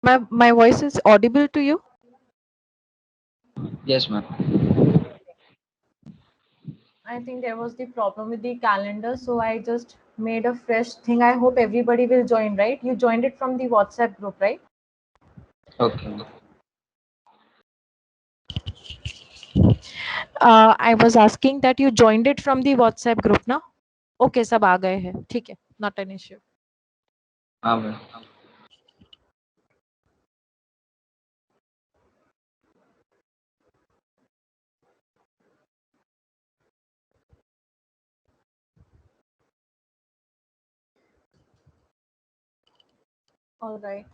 My voice is audible to you? Yes, ma'am. I think there was the problem with the calendar, so I just made a fresh thing. I hope everybody will join, right? You joined it from the WhatsApp group, right? Okay. I was asking that you joined it from the WhatsApp group ना? Okay, सब आ गए हैं, ठीक है, not an issue. हाँ ma'am. All right.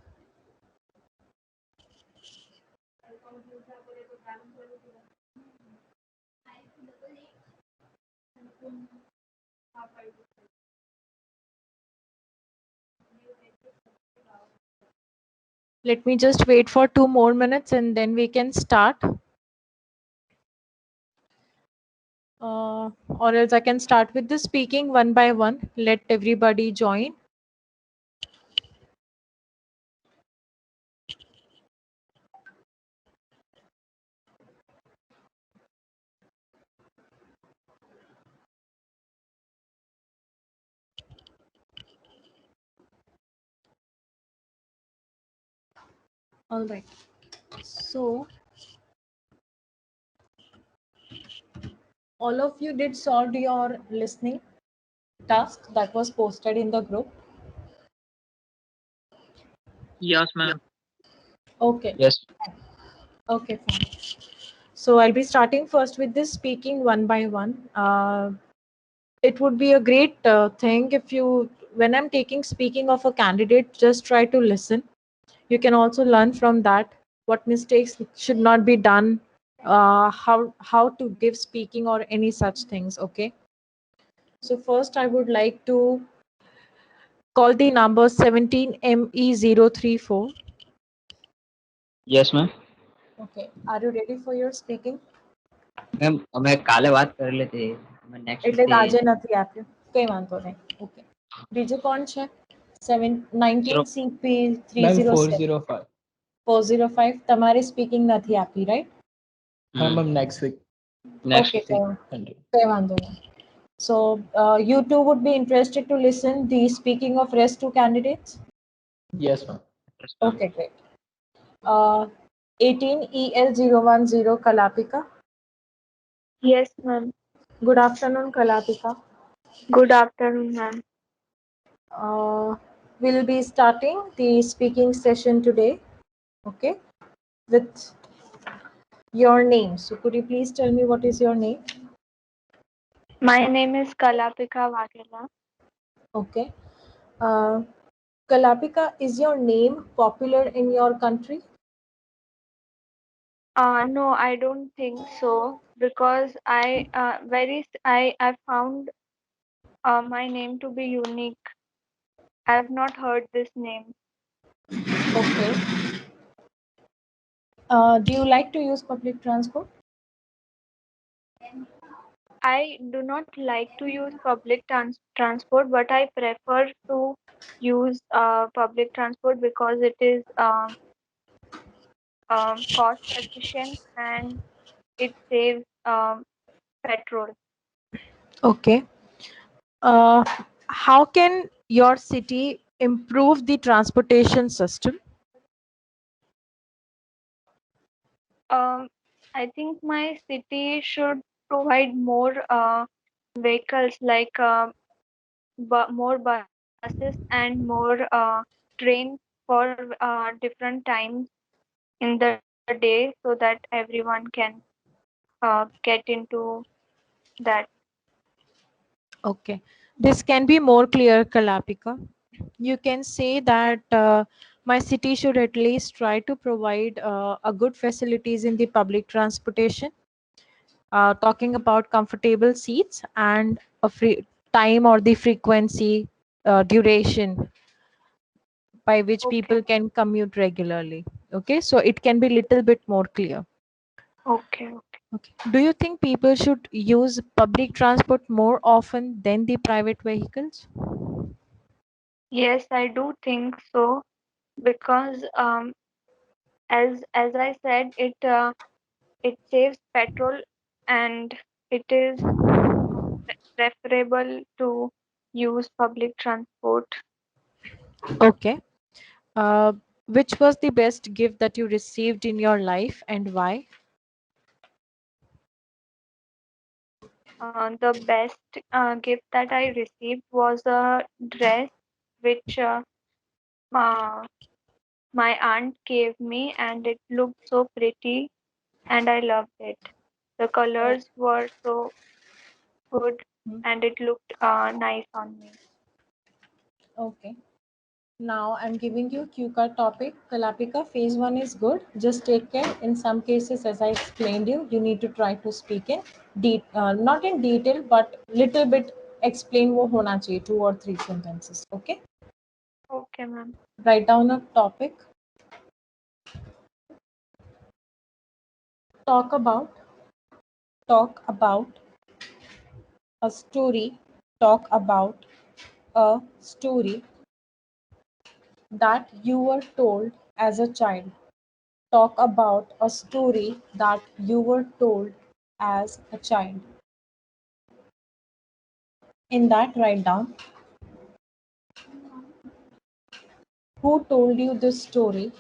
Let me just wait for 2 more minutes and then we can start. Or else I can start with the speaking one by one. Let everybody join. All right. So all of you did solve your listening task that was posted in the group. Yes, ma'am. Okay. Yes. Okay, fine. So I'll be starting first with this speaking one by one. It would be a great thing if you, when I'm taking speaking of a candidate, just try to listen. You can also learn from that what mistakes should not be done, how to give speaking or any such things. Okay. So first, I would like to call the number 17ME034. Yes, ma'am. Okay. Are you ready for your speaking? Ma'am અમે કાલે વાત કરેલી હતી. અમે next એટલે week આજે નથી આપ્યું, કઈ વાંધો નહીં. ઓકે. બીજું કોણ છે? 19CP307 405. 405. તમારે સ્પીકિંગ નથી આપી, right? Ma'am, next week. Next Okay, week. કઈ વાંધો નહીં. So, you two would be interested to listen the speaking of rest to candidates? Yes, ma'am. Okay, great. 18EL010 Kalapika. Yes, ma'am. Good afternoon, Kalapika. Good afternoon, ma'am. We'll be starting the speaking session today, okay, with your name. So could you please tell me what is your name? My name is Kalapika Vakela. Okay. Kalapika, is your name popular in your country? No, I don't think so because I found my name to be unique. I have not heard this name. Okay. Do you like to use public transport? I do not like to use public transport, but I prefer to use public transport because it is cost efficient and it saves petrol. Okay. How can your city improve the transportation system? I think my city should provide more vehicles like more buses and more trains for different times in the day so that everyone can get into that. Okay. This can be more clear, Kalapika. You can say that my city should at least try to provide a good facilities in the public transportation, talking about comfortable seats and a free time or the frequency, duration by which Okay. people can commute regularly. Okay, so it can be little bit more clear. Okay. Okay. Do you think people should use public transport more often than the private vehicles? Yes, I do think so because as I said, it saves petrol and it is preferable to use public transport. Okay. Uh, which was the best gift that you received in your life and why? The best gift that I received was a dress which uh, my aunt gave me, and it looked so pretty, and I loved it. The Oh, colors were so good, hmm. and it looked nice on me. Okay. Now I'm giving you cue card topic. Kalapika, phase one is good. Just take care. In some cases, as I explained you need to try to speak in not in detail, but little bit explain wo hona chahiye, 2 or 3 sentences. Okay. Okay, ma'am. Write down a topic. Talk about. Talk about a story. Talk about a story that you were told as a child. Talk about a story that you were told as a child. In that, write down who told you this story,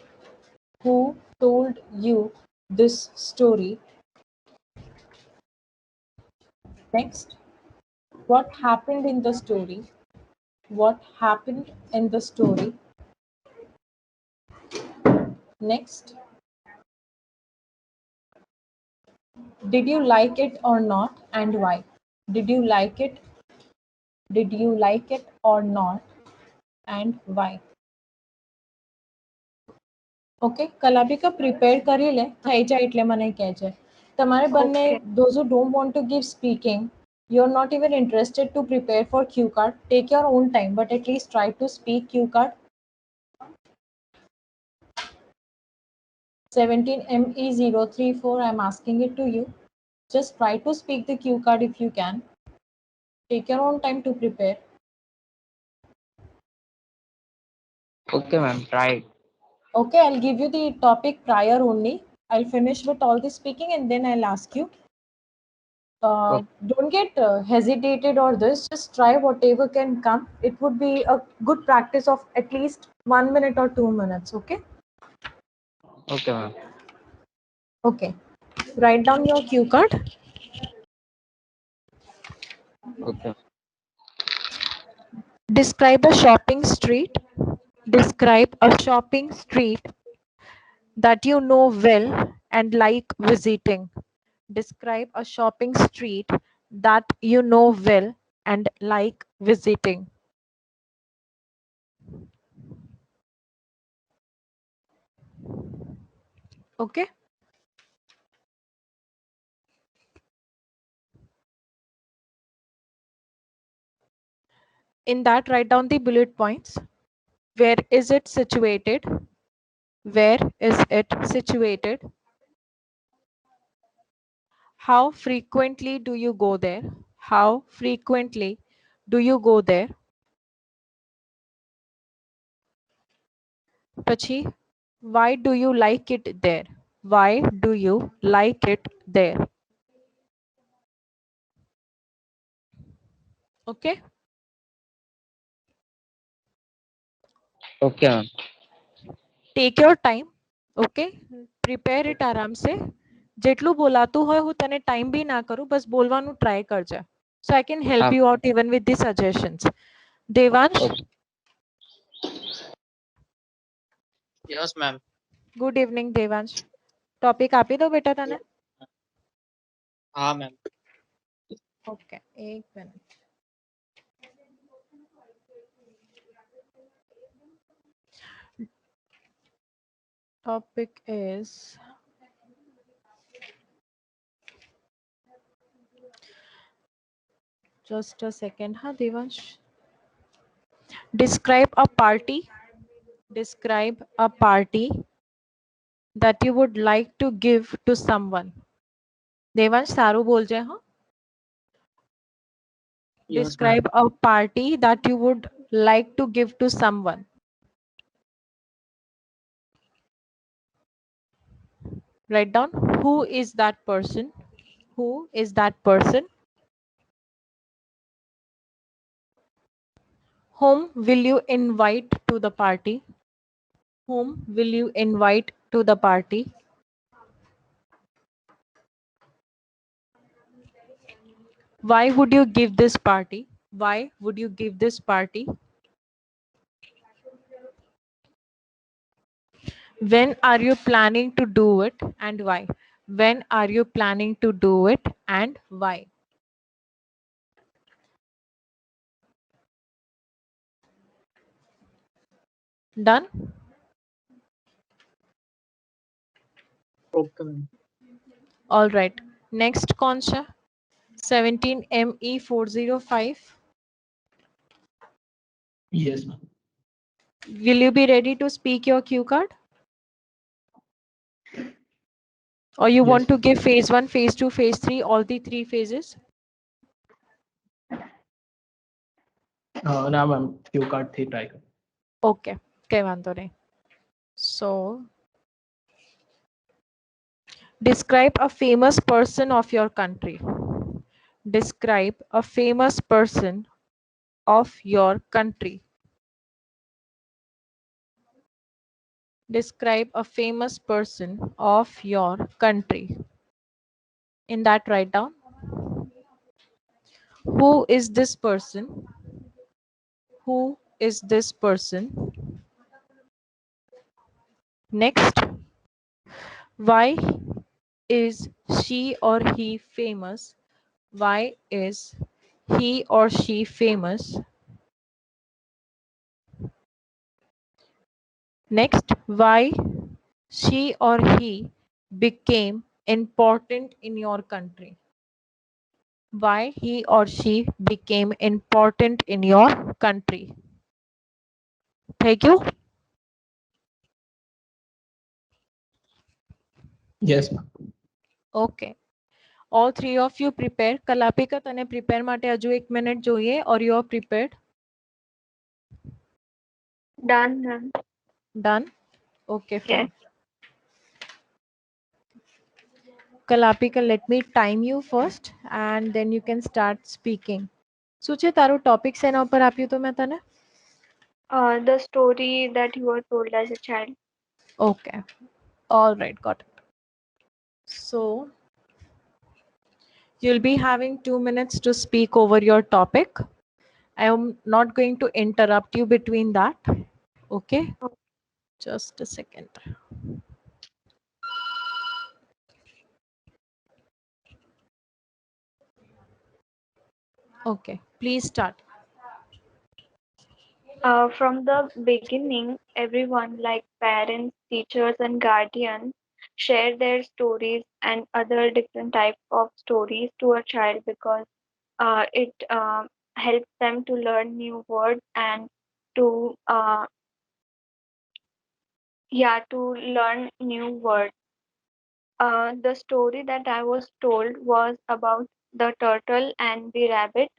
who told you this story. Next, what happened in the story, what happened in the story. Next, did you like it or not and why? Did you like it? Did you like it or not and why? Okay કલાબિકા prepare કરી લે થઈ જાય એટલે મને કહેજે તમારે બંને Okay. those who don't want to give speaking, you're not even interested to prepare for cue card, take your own time but at least try to speak cue card. 17ME034, I'm asking it to you, just try to speak the cue card if you can, take your own time to prepare. Okay, ma'am. Try. Okay, I'll give you the topic prior only. I'll finish with all the speaking and then I'll ask you. Okay. Don't get hesitated or this, just try whatever can come. It would be a good practice of at least 1 minute or 2 minutes. Okay. Okay, ma'am. Okay, write down your cue card. Okay. Describe a shopping street. Describe a shopping street that you know well and like visiting. Describe a shopping street that you know well and like visiting. Okay. In that, write down the bullet points. Where is it situated? Where is it situated? How frequently do you go there? How frequently do you go there? Pachi, why do you like it there? Why do you like it there? Okay. Okay, ma'am. Take your time. Okay. Prepare it આરામ से. જેટલું બોલાતું હોય હું તને time બી ના કરું, બસ બોલવાનું try કરજે. So I can help you out even with the suggestions. Devansh, Okay. Yes, ma'am. good evening Devansh. Topic આપી દો બેટા તને. हाँ मैम. Okay, एक minute. Topic is just a second, huh, Devansh? Describe a party. Describe a party that you would like to give to someone. Devansh, સારું બોલજે હા. Yes, Describe a party that you would like to give to someone. Write down who is that person. Who is that person? Whom will you invite to the party? Whom will you invite to the party? Why would you give this party? Why would you give this party? When are you planning to do it and why? When are you planning to do it and why? Done? Okay, ma'am. All right. Next, Concha. 17ME405. Yes, ma'am. Will you be ready to speak your cue card? Or you Yes. want to give phase 1, phase 2, phase 3, all the 3 phases? Now, ma'am, cue card थी try कर. Okay. Okay, वांधो नहीं. So, describe a famous person of your country. Describe a famous person of your country. Describe a famous person of your country. In that, write down who is this person? Who is this person? Next, why is she or he famous? Why is he or she famous? Next, why she or he became important in your country? Why he or she became important in your country? Thank you. Yes, ma'am. Okay. All three of you prepare. કલાપિકા તને prepare માટે હજુ 1 minute જોઈએ or you are prepared? Done, ma'am. Done? Okay, fine. Yes. Kalapika, let me time you first and then you can start speaking. શું છે તારું topic શેના ઉપર આપ્યું તો મેં તને? The story that you were told as a child. Okay. All right, got it. So you'll be having 2 minutes to speak over your topic. I am not going to interrupt you between that. Okay? Just a second. Okay, please start. From the beginning, everyone, like parents, teachers, and guardians, share their stories and other different types of stories to a child because it helps them to learn new words and to to learn new words. The story that I was told was about the turtle and the rabbit.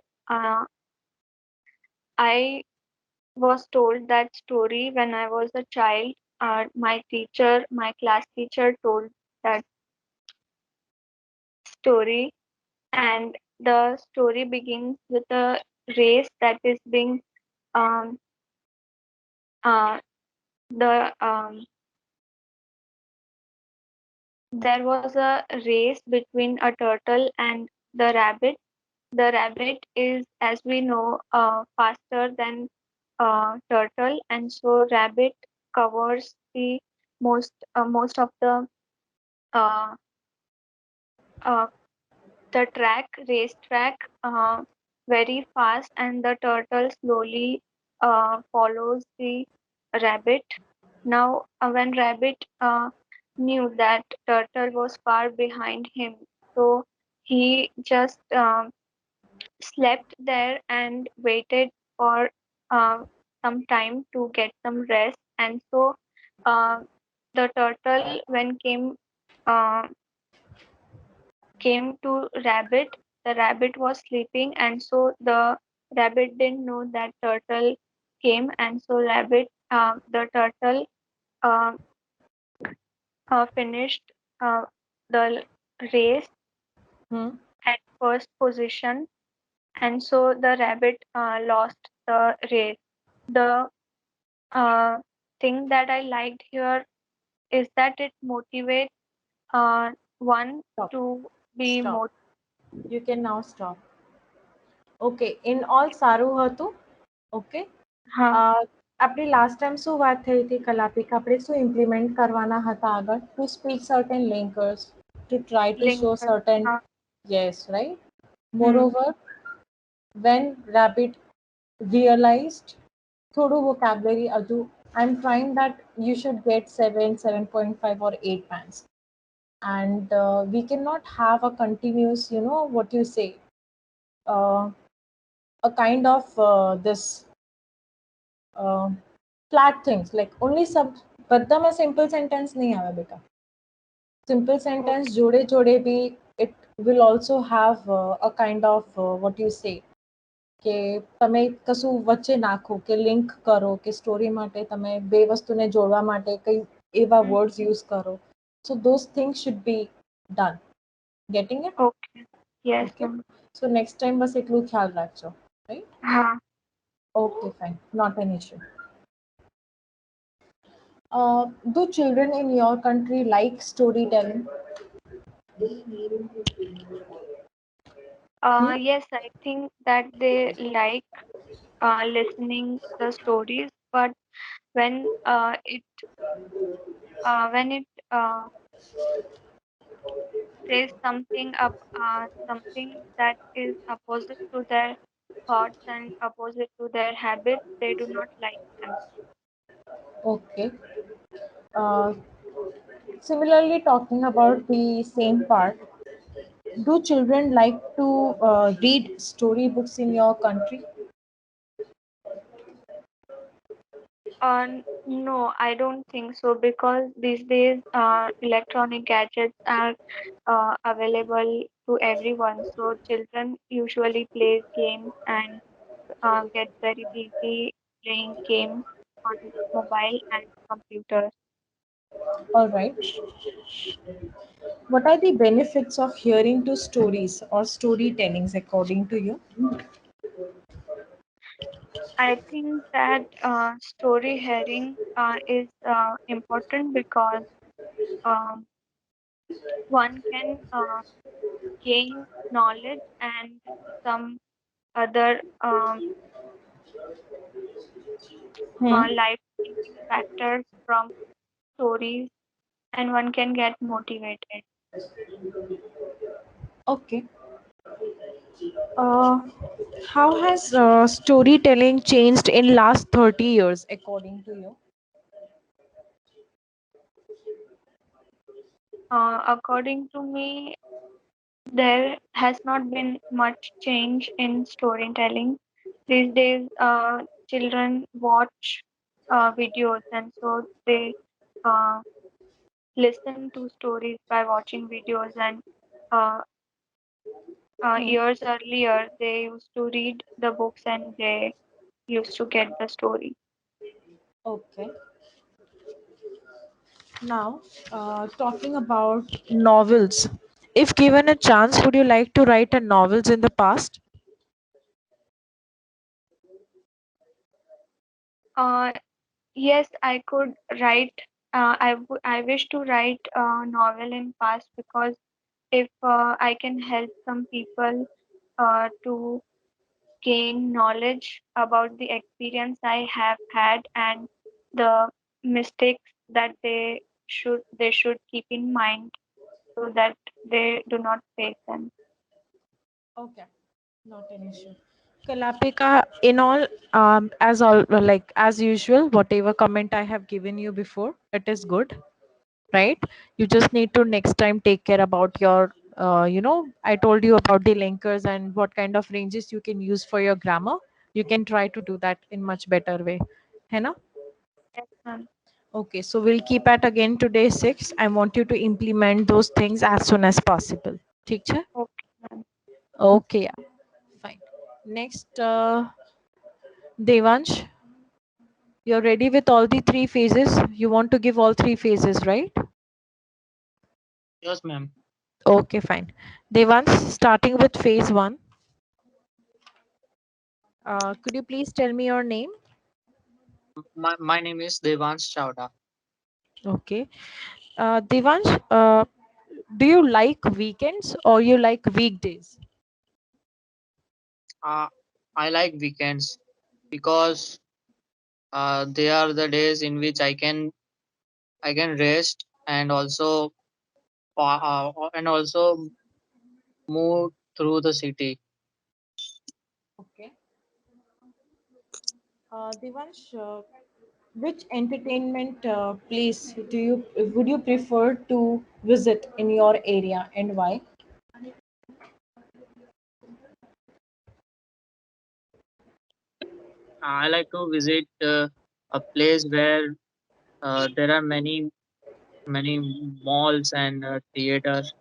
I was told that story when I was a child. My class teacher told that story, and the story begins with a race that is being um, uh, the there was a race between a turtle and the rabbit. The rabbit is, as we know, faster than turtle, and so rabbit covers the most of uh, uh, the race track, very fast, and the turtle slowly follows the rabbit. Now, when rabbit knew that turtle was far behind him, so he just slept there and waited for uh, some time to get some rest. And so uh, the turtle, when uh, came to rabbit, the rabbit was sleeping, and so the rabbit didn't know that turtle came, and so the turtle uh, finished the race Hmm. at first position, and so the rabbit lost the race. The uh, thing that I liked here is that it motivates one Stop. to be Stop. more. You can now stop. Okay. In all, સારું હતું. Okay. આપણી last time શું વાત થઈ હતી કલાપિક આપણે શું implement કરવાના હતા આગળ to speak certain linkers to try to show Linkers. Certain yes right moreover when rabbit realized થોડું vocabulary હજુ I'm trying that you should get 7.5 or 8 bands and we cannot have a continuous you know what you say uh, a kind of this flat things like only sub બધામાં simple sentence નહીં આવે બેટા simple sentence જોડે જોડે બી it will also have a kind of what you say કે તમે કશું વચ્ચે નાખો કે લિંક કરો કે સ્ટોરી માટે તમે બે વસ્તુને જોડવા માટે કઈ એવા વર્ડ્સ યુઝ કરો so those things should be done getting it Okay. Yes, okay ma'am. so next time બસ એટલું ખ્યાલ રાખજો right okay fine not an issue do children in your country like storytelling Yes, I think that they like listening the stories, but when it says something that is opposite to their thoughts and opposite to their habits, they do not like them. okay uh, similarly talking about the same part do children like to read storybooks in your country No, I don't think so because these days electronic gadgets are available to everyone. So children usually play games and get very busy playing games on mobile and computers. all right what are the benefits of hearing to stories or storytellings according to you I think that story hearing is important because um, one can gain knowledge and some other hmm. life changing factors from stories, and one can get motivated. Okay uh, how has storytelling changed in last 30 years according to you According to me, there has not been much change in storytelling. These days, children watch videos, and so they uh, listen to stories by watching videos. And uh, hmm. years earlier, they used to read the books and they used to get the story. Okay now talking about novels if given a chance would you like to write a novels in the past Uh, yes, I could write. I wish to write a novel in past because if I can help some people to gain knowledge about the experience I have had and the mistakes that they should keep in mind so that they do not face them. okay not an issue Kalapika, in all, as all like as usual, whatever comment I have given you before, it is good, right? You just need to next time take care about your, I told you about the linkers and what kind of ranges you can use for your grammar. You can try to do that in much better way, है ना? Yes, ma'am. Okay, so we'll keep at again today 6. I want you to implement those things as soon as possible. ठीक है? Okay, ma'am. Okay, yeah. Fine. Next, Devansh, you're ready with all the three phases. You want to give all three phases, right? Yes, ma'am. Okay, fine. Devans, starting with phase one. Could you please tell me your name? My name is Devans Chawda. Okay. Devansh, do you like weekends or you like weekdays? Uh, I like weekends because they are the days in which I can rest and also move through the city. Okay. Devansh, which entertainment place do you would you prefer to visit in your area and why? I like to visit a place where there are many malls and theaters,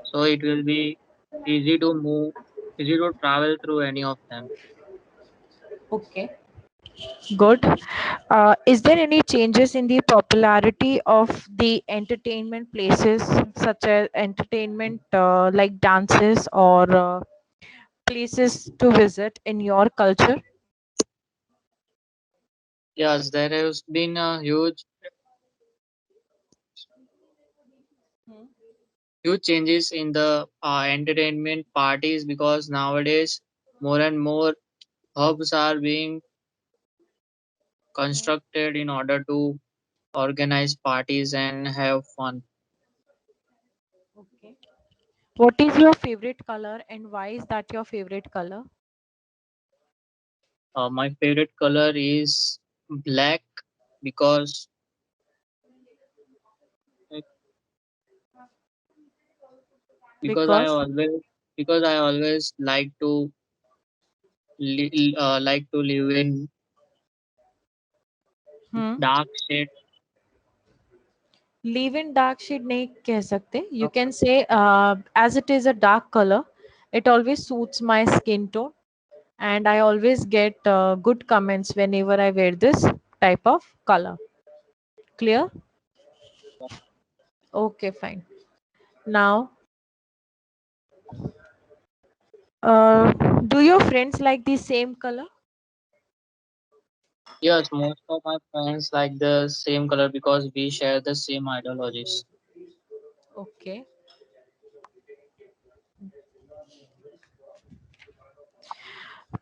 so it will be easy to move, easy to travel through any of them. Okay, good. Is there any changes in the popularity of the entertainment places, such as entertainment like dances or places to visit in your culture? Yes, there has been a huge changes in the entertainment parties because nowadays more and more hubs are being constructed in order to organize parties and have fun. Okay. What is your favorite color and why is that your favorite color? My favorite color is black because because I Because always because I always like to live in hmm, dark shade. leave in dark shade नहीं कह सकते. You can say as it is a dark color, it always suits my skin tone, and I always get good comments whenever I wear this type of color. Clear? Okay, fine. Now, uh, do your friends like the same color? Yes, most of my friends like the same color because we share the same ideologies. Okay.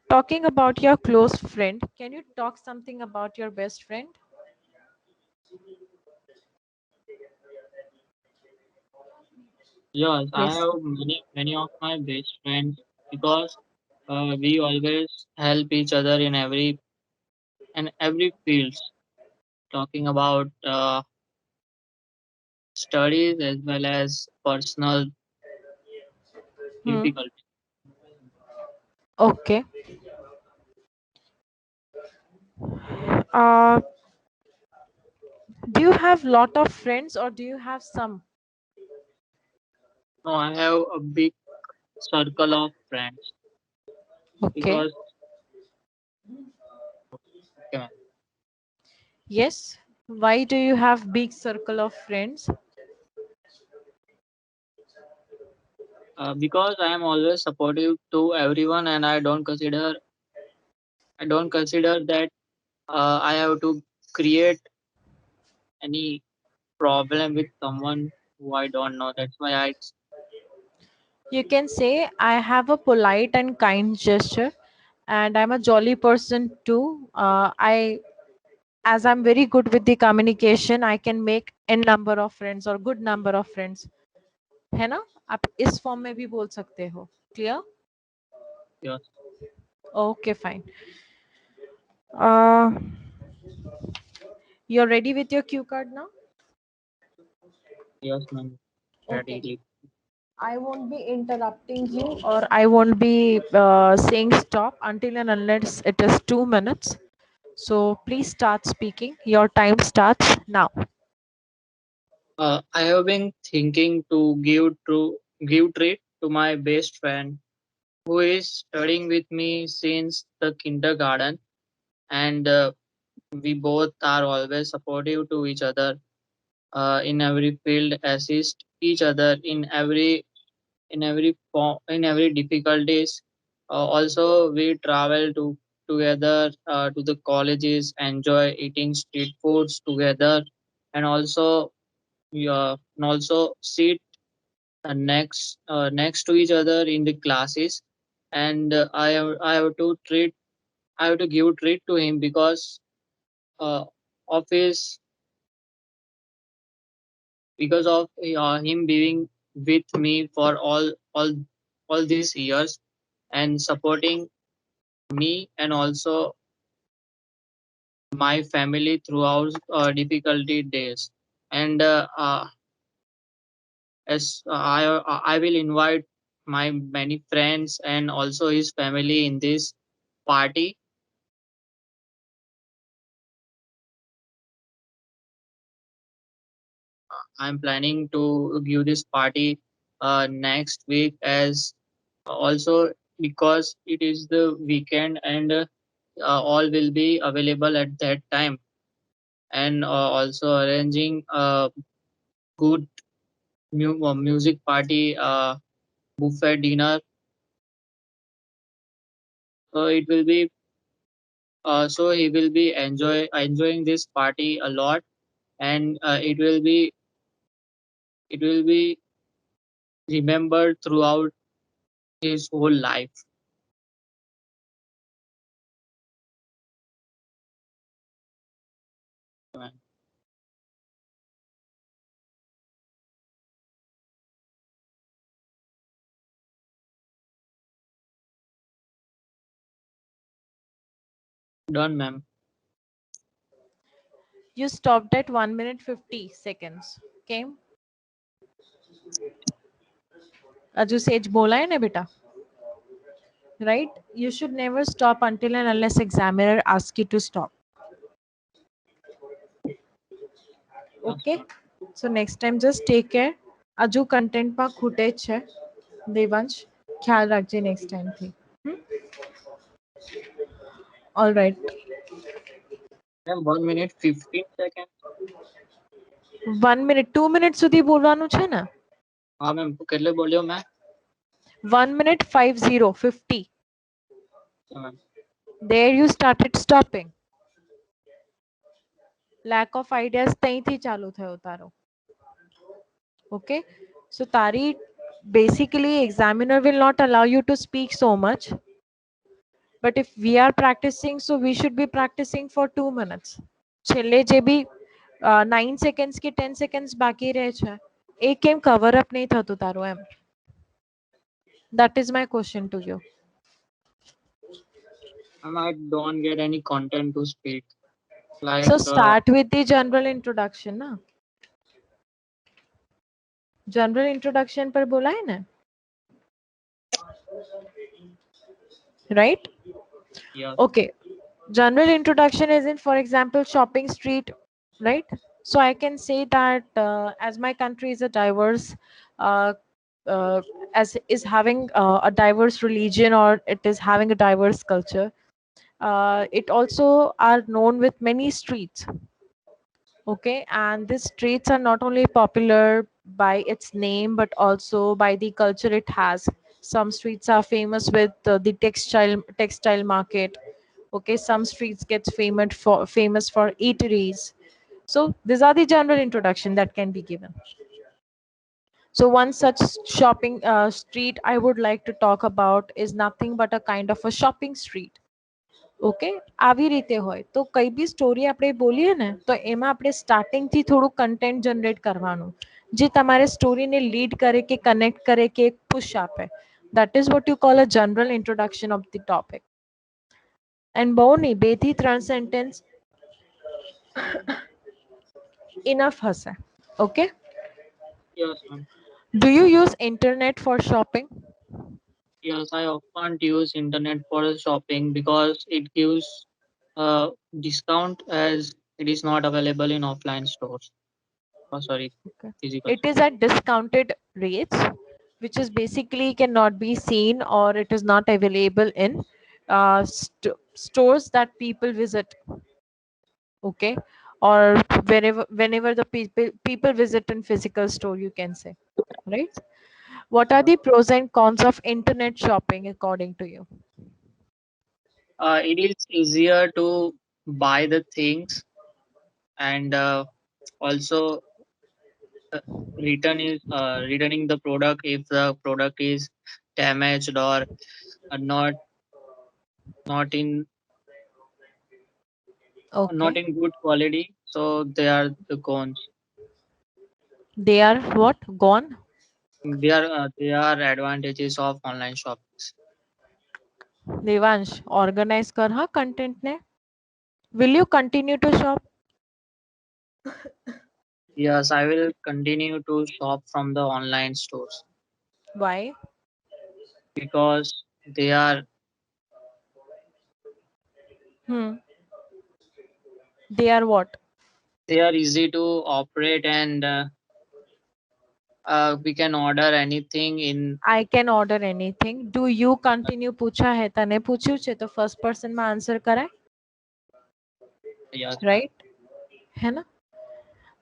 Talking about your close friend, can you talk something about your best friend? Yes, I Yes. have many of my best friends because we always help each other in every fields. Talking about studies as well as personal Hmm. difficulties. Okay. Uh, do you have lot of friends or do you have some? No, I have a big circle of friends Okay. because okay, ma'am. Yes. Why do you have big circle of friends? Because I am always supportive to everyone and I don't consider that I have to create any problem with someone who I don't know. That's why I You can say I have a polite and kind gesture, and I'm a jolly person too. As I'm very good with the communication, I can make n number of friends or good number of friends. है ना? आप इस form में भी बोल सकते हो. Clear? yes, Okay, fine. Uh, you're ready with your cue card now? yes, ma'am. Okay. Ready. I won't be interrupting you or I won't be saying stop until and unless it is 2 minutes. So please start speaking. Your time starts now. I have been thinking to give treat to my best friend who is studying with me since the kindergarten, and we both are always supportive to each other in every field, assist each other in every difficulties. Also, we travel together to the colleges, enjoy eating street foods together, and also sit next to each other in the classes. And I have to give treat to him uh, of his because of him being with me for all these years and supporting me and also my family throughout difficulty days. And as I will invite my many friends and also his family in this party. I'm planning to give this party next week, as also because it is the weekend and all will be available at that time, and also arranging a good music party, buffet dinner. So it will be so he will be enjoying this party a lot, and it will be remembered throughout his whole life. Done, ma'am. You stopped at 1 minute 50 seconds. Okay. अजू says बोला है ना बेटा, right? You should never stop until and unless examiner asks you to stop. Okay. So next time just take care. अजू content માં ખૂટે છે. દેવાંશ ખ્યાલ રાખજે next time થી. All right. Ma'am, 1 minute 15 seconds. 1 minute 2 minutes સુધી બોલવાનું છે ને. હા મેમ કેટલે બોલ્યો મેં? 1 minute 50. ma'am. There you started stopping. Lack of ideas તઈથી ચાલુ થયો તારો. Okay. So તારી basically examiner will not allow you to speak so much. But if we are practicing, so we should be practicing for 2 minutes. છેલ્લે જે બી 9 seconds કે 10 seconds બાકી રહે છે એ કેમ કવર અપ નહીં થતું તારું એમ. That is my question to you. Ma'am, I don't get any content to speak. Like So start with the general introduction ना. General introduction पर बोला है ना. Right? yeah. Okay. General introduction is in, for example, shopping street, right? So I can say that as my country is a diverse, uh, as is having a diverse religion, or it is having a diverse culture, it also are known with many streets. Okay, and these streets are not only popular by its name but also by the culture it has. Some streets are famous with the textile market. Okay, some streets gets famous for eateries. So these are the general introduction that can be given. So one such shopping street I would like to talk about is nothing but a kind of a shopping street. Okay, આવી રીતે હોય તો કઈ બી story આપણે બોલીએ ને તો એમાં આપણે સ્ટાર્ટિંગથી થોડું કન્ટેન્ટ જનરેટ કરવાનું જે તમારે સ્ટોરીને લીડ કરે કે કનેક્ટ કરે કે એક પુશ આપે. That is what you call a general introduction of the topic. And બહુ નહીં, 2 થી 3 સેન્ટેન્સ enough હશે. Okay. Yes, ma'am. Do you use internet for shopping? Yes, I often use internet for shopping because it gives discount as it is not available in offline stores. Oh, sorry, Okay. physical. It is at discounted rates, which is basically cannot be seen or it is not available in stores that people visit. Okay, or whenever the people visit in physical store, you can say. right? What are the pros and cons of internet shopping according to you? It is easier to buy the things, and also uh, returning the product if the product is damaged or not in Okay. good quality. So they are the cons. They are what? Gone? They are advantages of online shopping. Devansh organise कर हाँ content ने. Will you continue to shop? Yes, I will continue to shop from the online stores Why? because Hmm. They are what? they are easy to operate, and we can order anything in. I can order anything. Do you continue પૂછા હે તને પૂછ્યું છે તો first person માં answer કરાય, Yes, ma'am. right? है ना?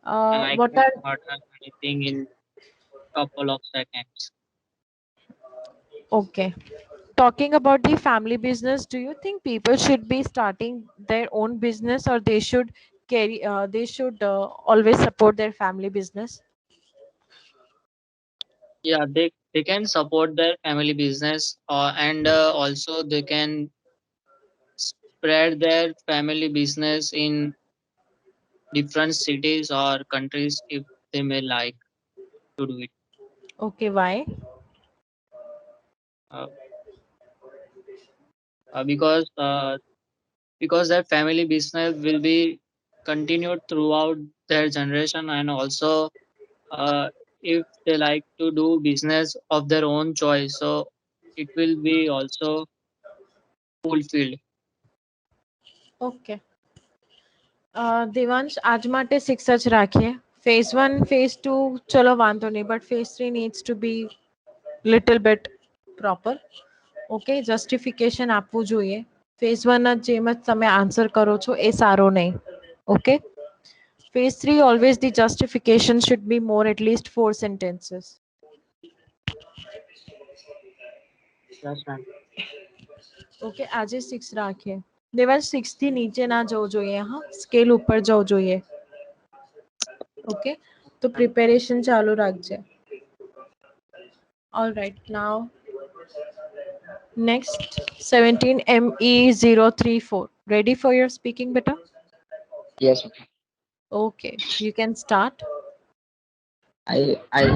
And I What can are order anything in couple of seconds. okay? Talking about the family business, do you think people should be starting their own business, or they should carry? They should always support their family business. Yeah, they can support their family business, and also they can spread their family business in different cities or countries if they may like to do it. Okay, why? Uh, because their family business will be continued throughout their generation, and also uh, if they like to do business of their own choice, so it will be also fulfilled. Okay. Devansh આજ માટે 6 જ રાખીએ. Phase 1, phase 2 ચલો વાંધો નહીં, but phase 3 needs to be little bit proper. Okay, justification આપવું જોઈએ. Phase 1 જ જેમ જ તમે આન્સર કરો છો એ સારો નહીં. Okay. Phase 3 always the justification should be more, at least 4 sentences. Yes, ma'am. Okay, આજે 6 રાખીએ. દેવાંશ 6 થી નીચે ના જવું જોઈએ, હા સ્કેલ ઉપર જવું જોઈએ. ઓકે, તો પ્રિપેરેશન ચાલુ રાખજે. All right, now next 17ME034. Ready for your speaking, beta? Yes, ma'am. Okay, you can start. I think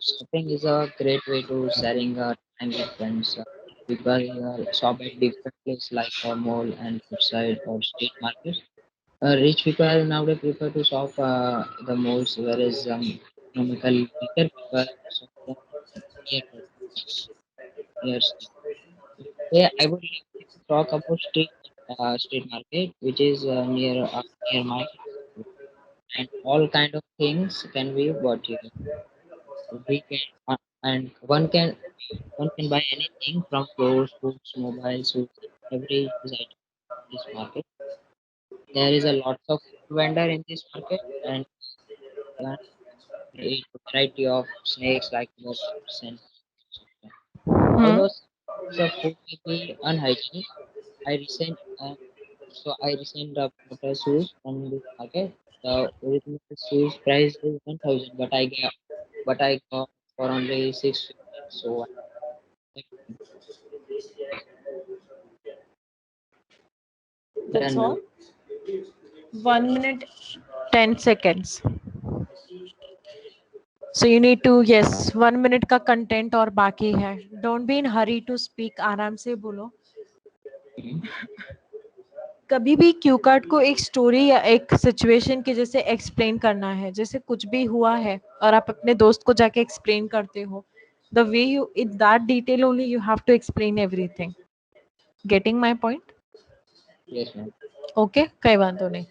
shopping is a great way to sharing time with friends. People shop at different places like a mall and outside or street market. Rich people nowadays prefer to shop the malls, whereas economical weaker people shop the near near street. Yeah, I would like to talk about street market, which is near my house, and all kind of things can be bought here. We can and one can buy anything from clothes, books, mobiles, shoes, every use item in this market. There is a lot of vendor in this market, and uh, a variety of snakes like burgers and Hmm. although the food may be unhygienic. I recent bought a shoes from this market. The original shoes price is 1,000, but I got for only 650. So That's then all. 1 minute 10 seconds. So you need to, yes, 1 minute का content और बाकी है. Don't be in hurry to speak. आराम से बोलो. कभी भी Q card को एक स्टोरी या एक सिचुएशन के जैसे एक्सप्लेन करना है, जैसे कुछ भी हुआ है और आप अपने दोस्त को जाके एक्सप्लेन करते हो, the way you in that detail only you have to explain everything. Getting my point? yes, ma'am. Okay, कई वांधो नहीं.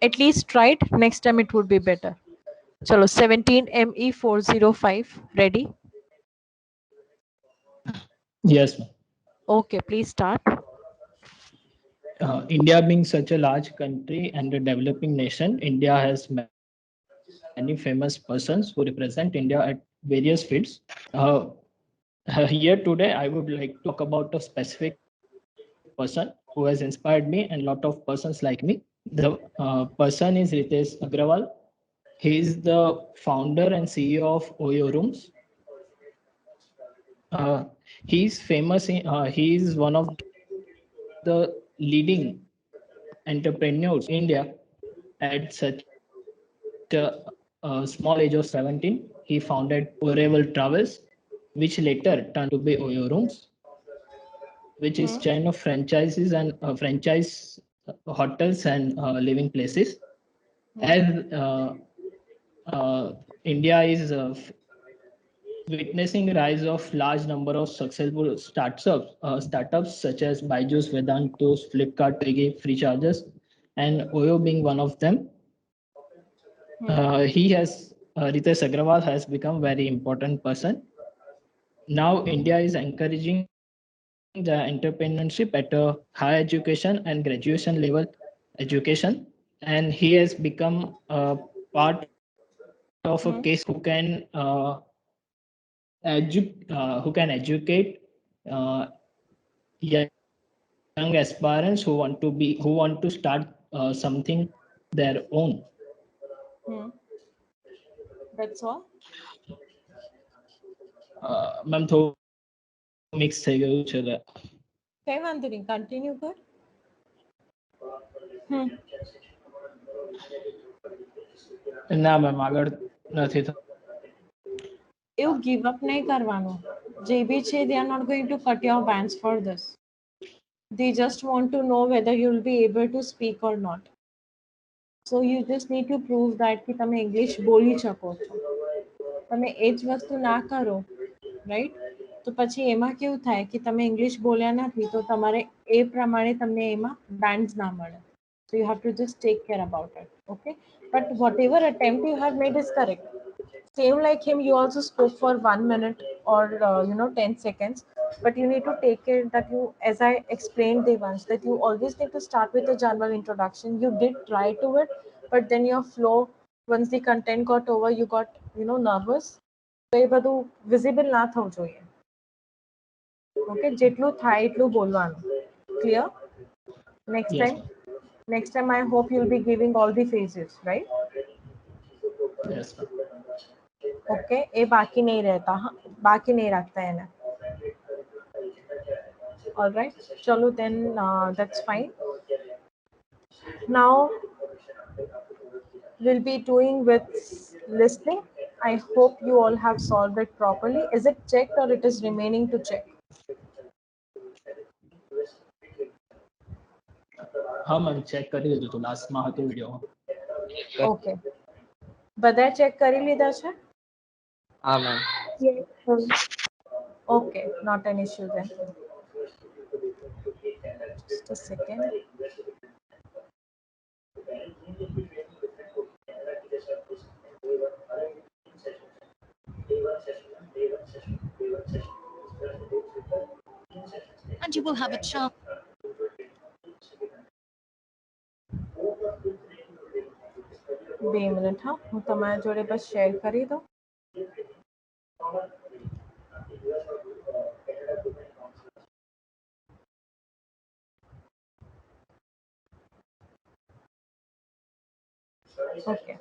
At least tried, next time it would be better. चलो 17ME405 ready? Yes, ma'am. Okay, please start. India being such a large country and a developing nation, India has many famous persons who represent India at various fields. Uh, Here today, I would like to talk about a specific person who has inspired me and a lot of persons like me. The person is Ritesh Agrawal. He is the founder and CEO of Oyo Rooms. He's famous. He is one of the leading entrepreneurs in India at such small age of 17. He founded Oravel Travels, which later turned out to be Oyo Rooms, which is Hmm. chain of franchises and franchise hotels and living places. As India is witnessing rise of large number of successful startups such as Byju's, Vedantus, Flipkart, Swiggy, Free Charges, and Oyo being one of them. He has Ritesh Agrawal has become very important person. Now India is encouraging the entrepreneurship at a higher education and graduation level education, and he has become a part of a case who can educate uh, young aspirants who want to start something their own. Hmm. That's all. Ma'am थोड़ा mix થઈ ગયું છે કઈ વાંધો નહીં, continue કર. હમ. ના ma'am આગળ નથી એવું give up નહીં કરવાનું. જે બી છે, they are not going to cut your bands for this. They just want to know whether you'll be able to speak or not. So you just need to prove that કે તમે English બોલી શકો છો. તમે એ જ વસ્તુ ના કરો, રાઈટ? તો પછી એમાં કેવું થાય કે તમે ઇંગ્લિશ બોલ્યા નથી તો તમારે એ પ્રમાણે તમને એમાં બેન્ડ્સ ના મળે. So you have to just take care about it, okay? But whatever attempt you have made is correct. Same like him, you also spoke for 1 minute or 10 seconds, but you need to take care that you, as I explained Devans, that you always need to start with a general introduction. You did try to it, but then your flow, once the content got over, you got nervous. So એ બધું visible ના થવું જોઈએ. Okay, જેટલું થાય એટલું બોલવાનું. Clear? Next yes time, I hope you'll be giving all the phases, right? yes ma'am. Okay, એ બાકી નહીં રહેતા, હા, બાકી નહીં રાખતા એને. All right, chalo then, that's fine. Now we'll be doing with listening. I hope you all have solved it properly. Is it checked or it is remaining to check? હા ma'am check કરી લીધું હતું લાસ્ટમાં હતું video. Okay, બધા check કરી લીધા છે? હા ma'am. Yes, ma'am. Okay, not an issue then. Just a second. And you will have a chance. 2 minute, હા, હું તમારા જોડે બસ શેર કરી દઉં. Okay,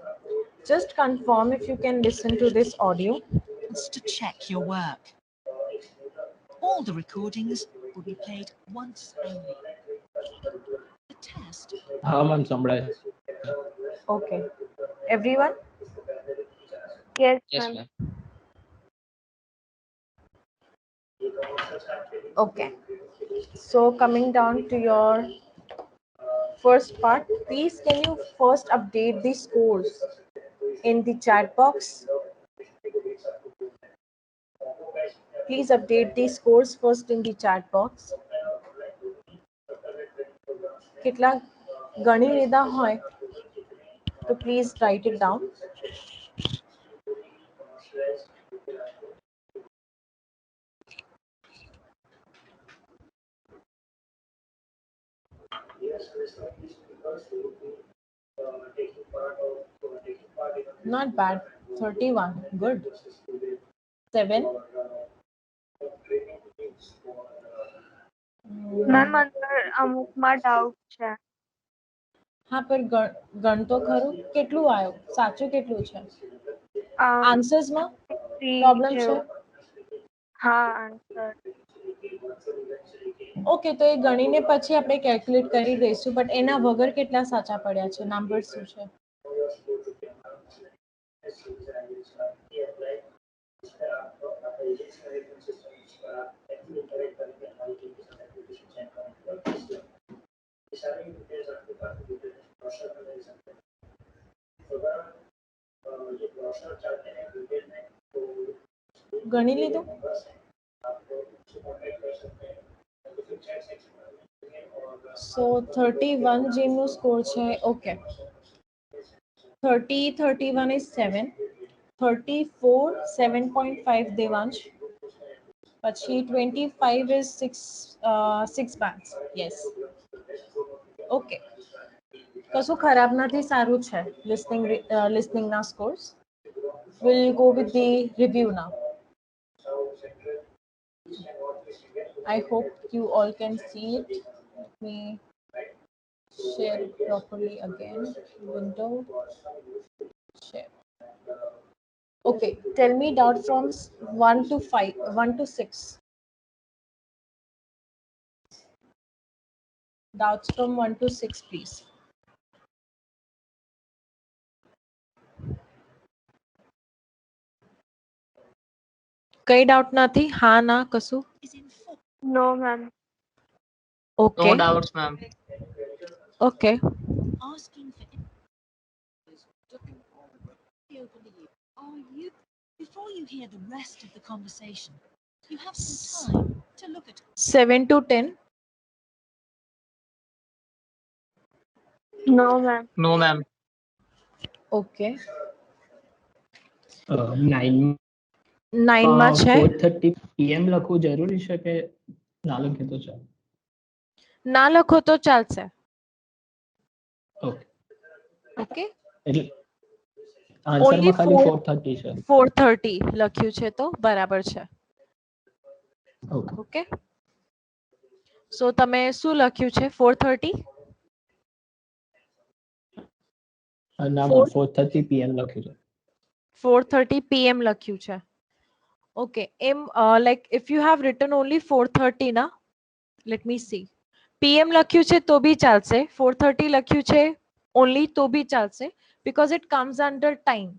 just confirm if you can listen to this audio. It's to check your work. All the recordings will be played once only. The test. હા ma'am સંભળાય. Okay, everyone? Yes, Yes ma'am. ma'am. Okay, so coming down to your first part, please can you first update the scores in the chat box? Please update the scores first in the chat box. કેટલા ગણી લીધા હોય તો please write it down. Not bad. 31. Good. 7. Ma'am અંદર અમુકમાં doubt છે. હા, પર ગણ તો ખરું. કેટલું આવ્યું? સાચું કેટલું છે? Um, આન્સર્સમાં 3 પ્રોબ્લેમ છે? જેવું. હા, આન્સર. ઓકે, તો એ ગણીને પછી આપણે કેલ્ક્યુલેટ કરી દઈશું, બટ એના વગર કેટલા સાચા પડ્યા છે? નંબર શું છે? ગણી લીધું? સો 31 જેમનું સ્કોર છે. ઓકે, 31 is 7, 34 7.5 દેવાંશ, પછી 25 is 6 bands. Yes. ઓકે, કશું ખરાબ નથી, સારું છે. લિસનિંગના scores. We'll go with the review now. I hope you all can see it. Let me share it properly again. Window, share. Okay, tell me doubt from 1 to 5, 1 to 6. Doubts from 1 to 6, please. કઈ doubt નથી? હા ના કશું? Is in full. No, ma'am. Okay. No doubts, ma'am. Okay. Asking for over to you. Are you before you hear the rest of the conversation? You have some time to look at 7 to 10. No, ma'am. No, ma'am. Okay. 9 9 માં છે? 4:30 PM લખવું જરૂરી છે કે ના લખે તો ચાલે? ના લખો તો ચાલશે. ઓકે. ઓકે, એટલે આન્સરમાં ખાલી 4:30 છે. 4:30 લખ્યું છે તો બરાબર છે. ઓકે. ઓકે, સો તમે શું લખ્યું છે? 4:30? ના મેમ, 4:30 PM લખ્યું છે. 4:30 PM લખ્યું છે. ઓકે, એમ like if you have written only 4:30 ના, લેટ મી સી. PM લખ્યું છે તો બી ચાલશે, 4:30 લખ્યું છે ઓનલી તો બી ચાલશે, because it comes under time.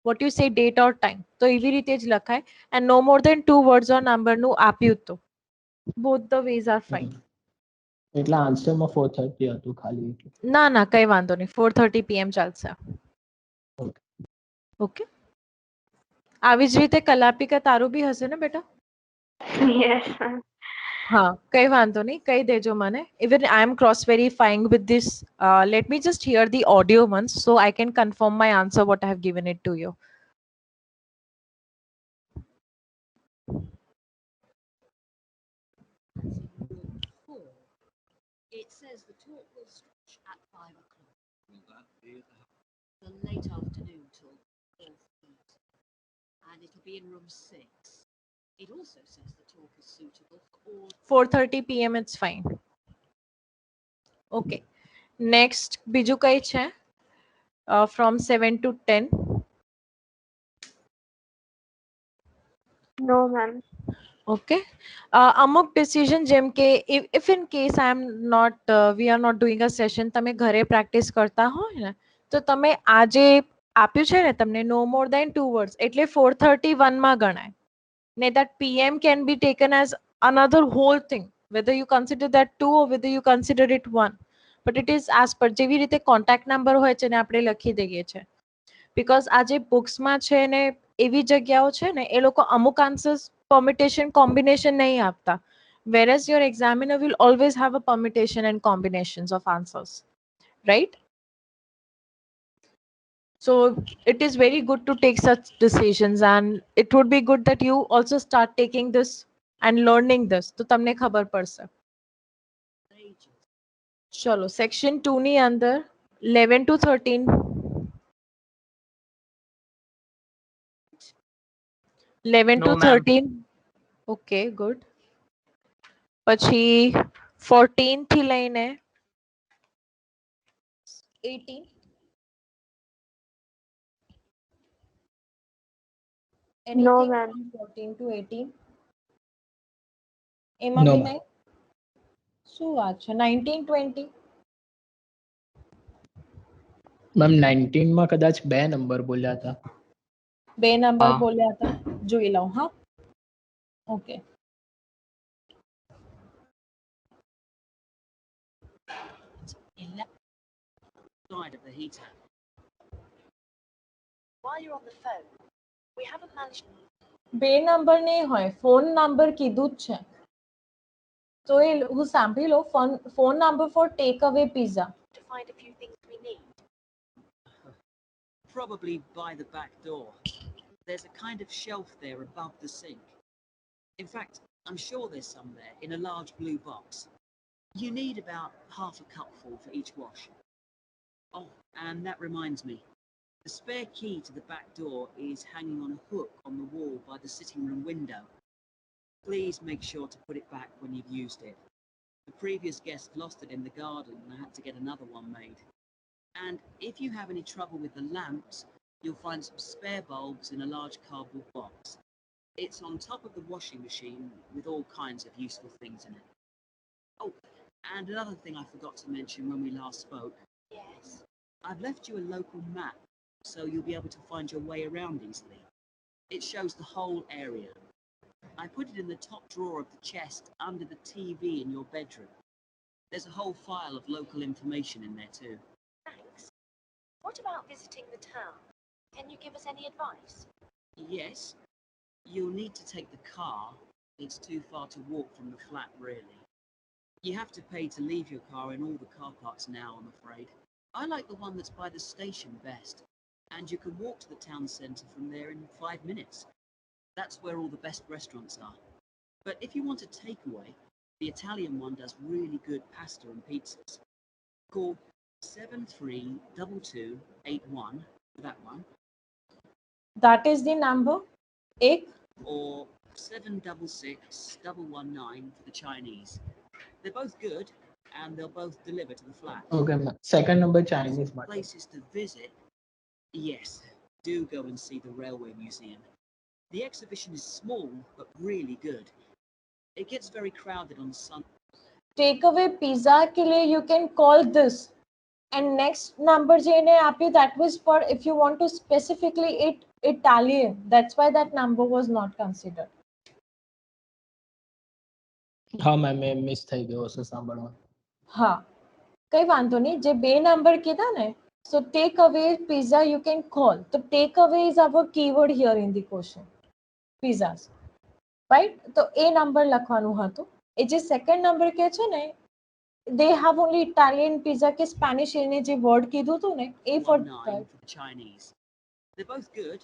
What you say, date or time. તો એવી રીતે જ લખાય, and no more than 2 words or number નું આપ્યું તો. Both the ways are fine. એટલે આન્સરમાં 4:30 હતું ખાલી. ના ના, કઈ વાંધો નહીં, 4:30 PM ચાલશે. ઓકે. ઓકે, આવી જ રીતે કલાપિકા તારું બી હશે ને બેટા? Yes, ma'am. હા, કઈ વાંધો નહીં, કહી દેજો મને. Even I am cross verifying with this. Let me just hear the audio once so I can confirm my answer what I have given it to you. four. It says the talk will start at 5 o'clock. Will that be at The late afternoon talk, 4:30. And it'll be in room 6. It also says the talk is suitable for all 4:30 PM, it's fine. Okay, next બીજું કઈ છે? From 7 to 10. No, ma'am. Okay. અમુક decision જેમ કે if in case I am not we are not doing a session, તમે ઘરે practice કરતા હોય ને, તો તમે આ જે આપ્યું છે ને તમને, no more than 2 words, એટલે 4:31 માં ગણાય. ને that PM can be taken as another whole thing, whether you consider that 2 or whether you consider it 1, but it is as per જેવી રીતે કોન્ટેક્ટ નંબર હોય છે ને આપણે લખી દઈએ છે, because આ જે બુક્સમાં છે ને એવી જગ્યાઓ છે ને, એ લોકો અમુક આન્સર્સ permutation combination નહીં આપતા, whereas your examiner will always have a permutation and combinations of answers, right? So it is very good to take such decisions, and it would be good that you also start taking this and learning this, તો તમને ખબર પડશે. ages. ચલો, section 2 ની અંદર 11 to 13. 11 No, to ma'am. 13. Okay, good. પછી 14 થી લઈને 18. No, Anything ma'am. from 14 to 18? એમાં No, બી ma'am. નહીં. શું વાત છે? 19, 20? મેમ 19 માં કદાચ બે નંબર બોલ્યા હતા. બે નંબર હા. બોલ્યા હતા. જોઈ લઉં, હા. Okay. Side of the heater. While you're on the phone, we haven't managed. બે નંબર નહીં હોય, ફોન નંબર કીધું જ છે. તો એ હું સાંભળી લઉં. Phone number for take away pizza. To find a few things we need. Probably by the back door. There's a kind of shelf there above the sink. In fact, I'm sure there's some there in a large blue box. You need about half a cupful for each wash. Oh, and that reminds me. The spare key to the back door is hanging on a hook on the wall by the sitting room window. Please make sure to put it back when you've used it. The previous guest lost it in the garden and I had to get another one made. And if you have any trouble with the lamps, you'll find some spare bulbs in a large cardboard box. It's on top of the washing machine with all kinds of useful things in it. Oh, and another thing I forgot to mention when we last spoke. Yes? I've left you a local map so you'll be able to find your way around easily. It shows the whole area. I put it in the top drawer of the chest under the TV in your bedroom. There's a whole file of local information in there too. Thanks. What about visiting the town? Can you give us any advice? Yes, you'll need to take the car. It's too far to walk from the flat, really. You have to pay to leave your car in all the car parks now, I'm afraid. I like the one that's by the station best, and you can walk to the town centre from there in 5 minutes. That's where all the best restaurants are. But if you want a takeaway, the Italian one does really good pasta and pizzas. Call 732281 for that one, That is the number. એક. or 766119 for the Chinese. They're both good, and they'll both deliver to the flat. Okay, ma'am. Second number Chinese માટે. Places to visit? Yes, do go and see the Railway Museum. The exhibition is small, but really good. It gets very crowded on Sunday. Tech away pizza કે लिए you can call this. And next number જેને આપ્યું, that was for if you want to specifically eat Italian. That's why that number was not considered. હા ma'am એ miss થઈ ગયો હશે સાંભળવા. હા, કઈ વાંધો નહીં. જે બે નંબર કીધા ને, so take away pizza you can call. So take away is our keyword here in the question. Pizzas, right? તો એ નંબર લખવાનું હતું. એ જે સેકન્ડ નંબર કે છે ને, they have only Italian pizza કે Spanish એને જે વર્ડ કીધું હતું ને, એ for 19 for the Chinese. They're both good,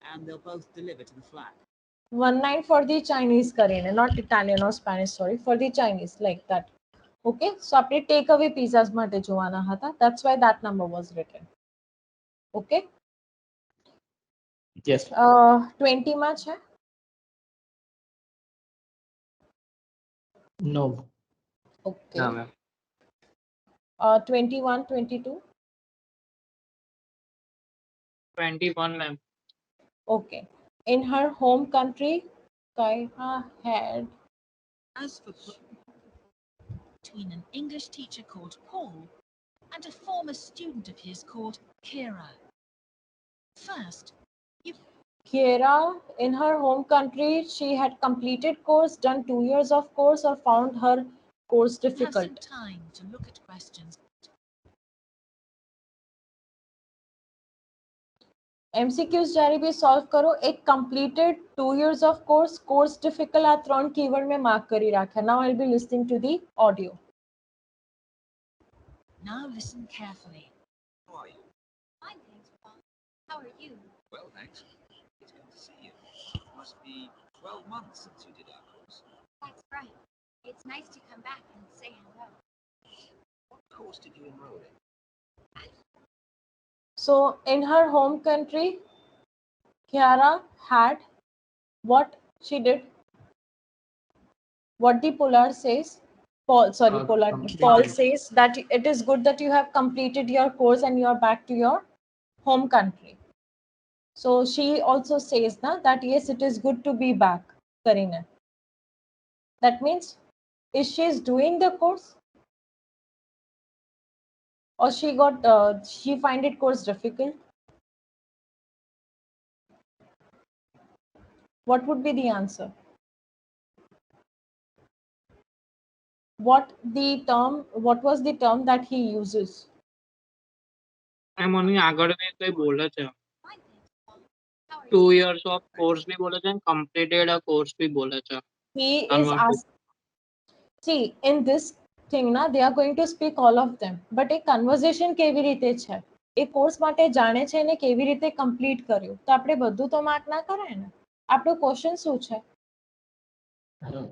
and they'll both deliver to the flat. 19 for the Chinese કરીને, not Italian or Spanish, sorry, for the Chinese, like that. Okay, so આપણે take away pizzas માટે જોવાના હતા. That's why that number was written. Okay. Yes. 20 માં છે? No. Okay. No, ma'am. 21, 22? 21, ma'am. Okay. In her home country, Kaiha had As for between an English teacher called Paul and a former student of his called Kira. First, Kiera, in her home country, she had completed course, done 2 years of course, or found her course have some difficult. time to look at questions. MCQs જ્યારે બી solve કરો, એક completed 2 years of course, course difficult, આ ત્રણ keyword મેં mark કરી રાખ્યા. Now I'll be listening to the audio. Now listen carefully. How are you? Fine, thanks, Paul. How are you? Well, thanks. It's good to see you. It must be 12 months since you did our course. That's right. It's nice to come back and say hello. What course did you enroll in? So in her home country, Kiara had What she did? What the Polar says? Paul Completed. says that it is good that you have completed your course and you are back to your home country. So she also says na, that yes, it is good to be back, Karina. That means, is she is doing the course, or she find it course difficult? What would be the answer? What was the term that he uses? એમ મને આગળ બી કઈ બોલે છે Fine, thanks, Paul. How are 2 you? years of course બી બોલે છે and completed a course બી બોલે છે He is converted. asked. See, in this thing na, they are going to speak all of them, but a conversation કેવી રીતે છે, એ course માટે જાણે છે ને કેવી રીતે કમ્પ્લીટ કર્યું, તો આપણે બધું તો માર્ક ના કરાય ને. આપણો ક્વેશ્ચન શું છે?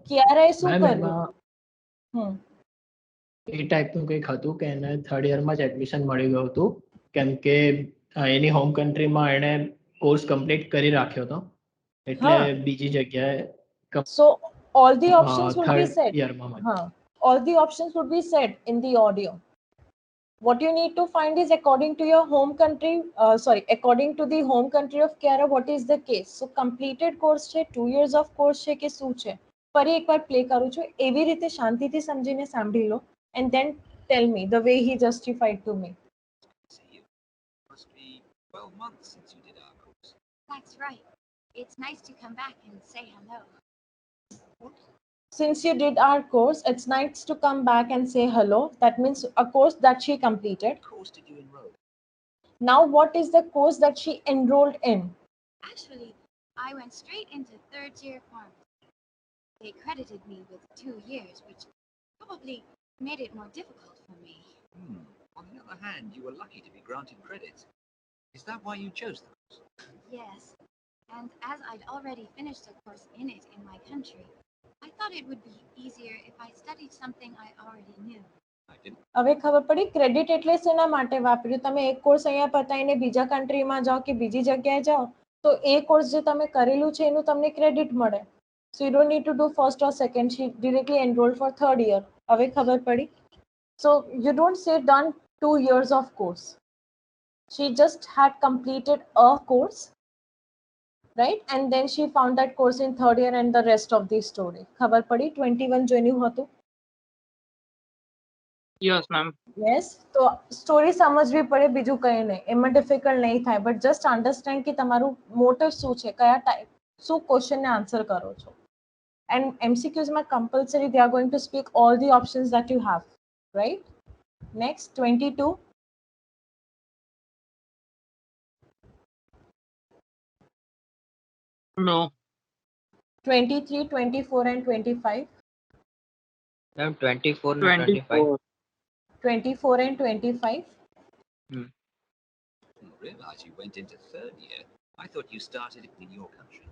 કિયારાએ શું મેમ કર્યું? એમાં એ ટાઈપનું કંઈક હતું કે એને થર્ડ યરમાં જ એડમિશન મળી ગયું હતું, કેમ કે એની હોમ કન્ટ્રીમાં એણે કોર્સ કમ્પ્લીટ કરી રાખ્યો હતો, એટલે બીજી જગ્યાએ So all the options would be third said. યરમાં All the options would be said in the audio. What you need to find is according to your home country, according to the home country of Kiara, what is the case? So completed course છે, 2 years of course છે કે શું છે? ફરી એકવાર play કરું છું, એવી રીતે શાંતિથી સમજીને સાંભળી લો, and then tell me the way he justified to me. See you. Must be 12 months since you did our course. That's right. It's nice to come back and say hello. Since you did our course, it's nice to come back and say hello. That means a course that she completed. What course did you enroll in? Now, what is the course that she enrolled in? Actually, I went straight into third year pharmacy. They credited me with 2 years, which probably made it more difficult for me. On the other hand, you were lucky to be granted credit. Is that why you chose the course? Yes, and as I'd already finished a course in it in my country, I thought it would be easier if I studied something I already knew. I didn't. હવે ખબર પડી credit એટલે શેના માટે વાપર્યું? તમે એક course અહીંયા પતાવીને બીજા કન્ટ્રીમાં જાઓ કે બીજી જગ્યાએ જાઓ, તો એ કોર્સ જે તમે કરેલું છે એનું તમને ક્રેડિટ મળે. So you don't need to do first or second. She directly enrolled for third year. હવે ખબર પડી? So you don't say done 2 years of course. She just had completed a course, right? And then she found that course in third year and the rest of the story. ખબર પડી? 21 જોઈનું હતું. yes ma'am. Yes, તો story સમજવી પડે, બીજું કંઈ નહીં, એમાં ડિફિકલ્ટ નહીં થાય, બટ જસ્ટ અન્ડરસ્ટેન્ડ કે તમારું મોટિવ શું છે, કયા ટાઈપ શું ક્વેશ્ચનને આન્સર કરો છો. એન્ડ એમસીક્યુઝમાં compulsory they are going to speak all the options that you have, right? Next 22. No. 23, 24 and 25. Ma'am, 24 and 25. 24 and 25. Didn't realize you went into third year. I thought you started it in your country.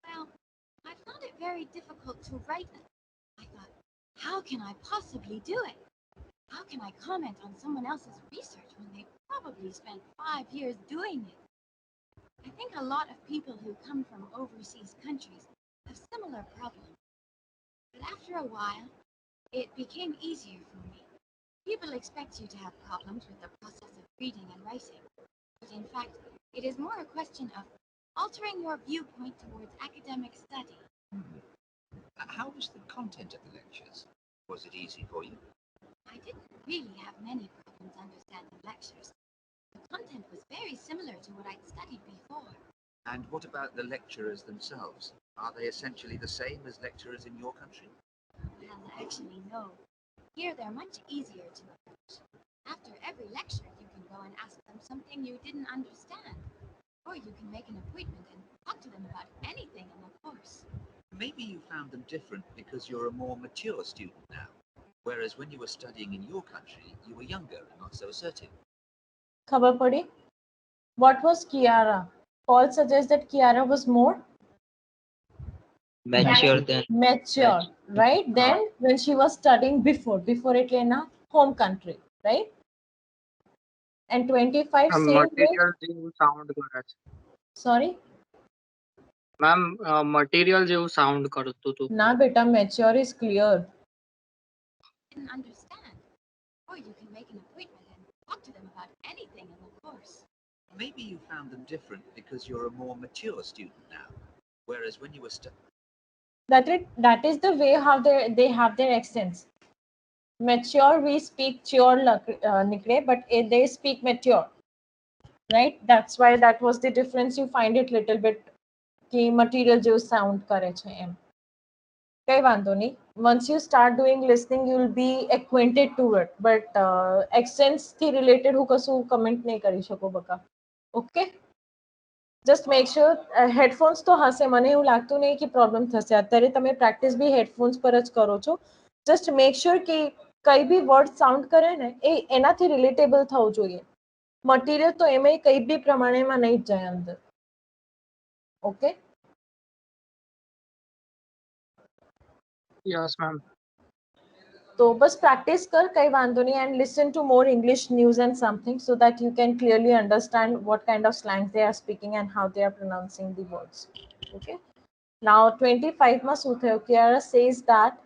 Well, I found it very difficult to write it. I thought, how can I possibly do it? How can I comment on someone else's research when they probably spent 5 years doing it? I think a lot of people who come from overseas countries have similar problems. But after a while, it became easier for me. People expect you to have problems with the process of reading and writing. But in fact, it is more a question of altering your viewpoint towards academic study. How was the content of the lectures? Was it easy for you? I didn't really have many problems understanding lectures. The content was very similar to what I'd studied before. And what about the lecturers themselves? Are they essentially the same as lecturers in your country? Well, actually, no. Here they're much easier to approach. After every lecture, you can go and ask them something you didn't understand. Or you can make an appointment and talk to them about anything in the course. Maybe you found them different because you're a more mature student now, whereas when you were studying in your country, you were younger and not so assertive. ખબર પડી? What was Kiara? Paul suggests that Kiara was more Mature than mature, right? Then when she was studying before એટલે એના home country, right? And 25 same way. Material જેવું sound કરે છે. Sorry? Ma'am material જેવું sound કરતું હતું. ના બેટા, mature is clear. Didn't understand. Or you can make an appointment and talk to them about anything in the course. Maybe you found them different because you're a more mature student now, whereas when you were That is the way how they have their accents. Mature, we speak च्योर निकले, but they speak mature, right? That's why that was the difference. You find it little bit कि material जो sound करे છે એમ. કઈ વાંધો નહીં. Once you start doing listening, you will be acquainted to it. But accents થી related હું કશું comment નહીં કરી શકો બકા. Okay? Just make sure headphones તો હશે. મને એવું લાગતું નહીં કે problem થશે. અત્યારે તમે practice બી headphones પર જ કરો છો. Just make sure કે કઈ બી word sound કરે ને એ એનાથી relatable થવું જોઈએ. Material તો એમાં કઈ બી પ્રમાણેમાં નહીં જ જાય અંદર. Okay? Yes ma'am. तो बस practice कर कई वांधो नहीं and listen to more English news and something so that you can clearly understand what kind of slangs they are speaking and how they are pronouncing the words. Okay. Now 25 માં શું થયું? Kiara says that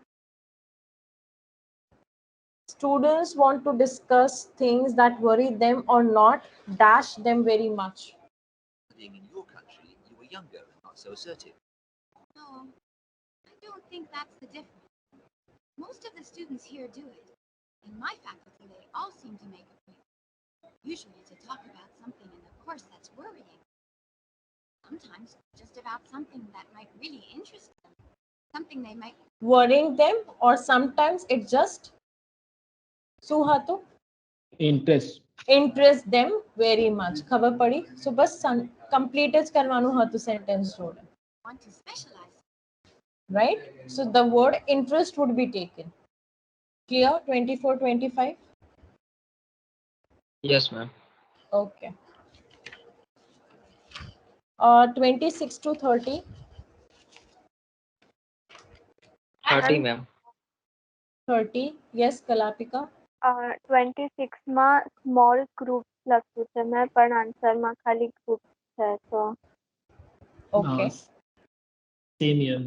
students want to discuss things that worry them or not dash them very much. studying in your country, you were younger and not so assertive. No, I don't think that's the difference. Most of the students here do it. In my faculty, they all seem to make a point, usually to talk about something in the course that's worrying. Sometimes just about something that might really interest them, something they might Worrying them or sometimes it just શું હતું? Interest them very much. ખબર પડી? So બસ complete જ કરવાનું હતું sentence જોડે. want to specialize. Right? So the word interest would be taken. Clear? 24, 25? Yes, ma'am. Okay. 26 to 30. 30, ma'am. 30. Yes, Kalapika. 26 માં small group લખ્યું છે મેં, પણ આન્સરમાં ખાલી ગ્રુપ છે તો Okay. Same here.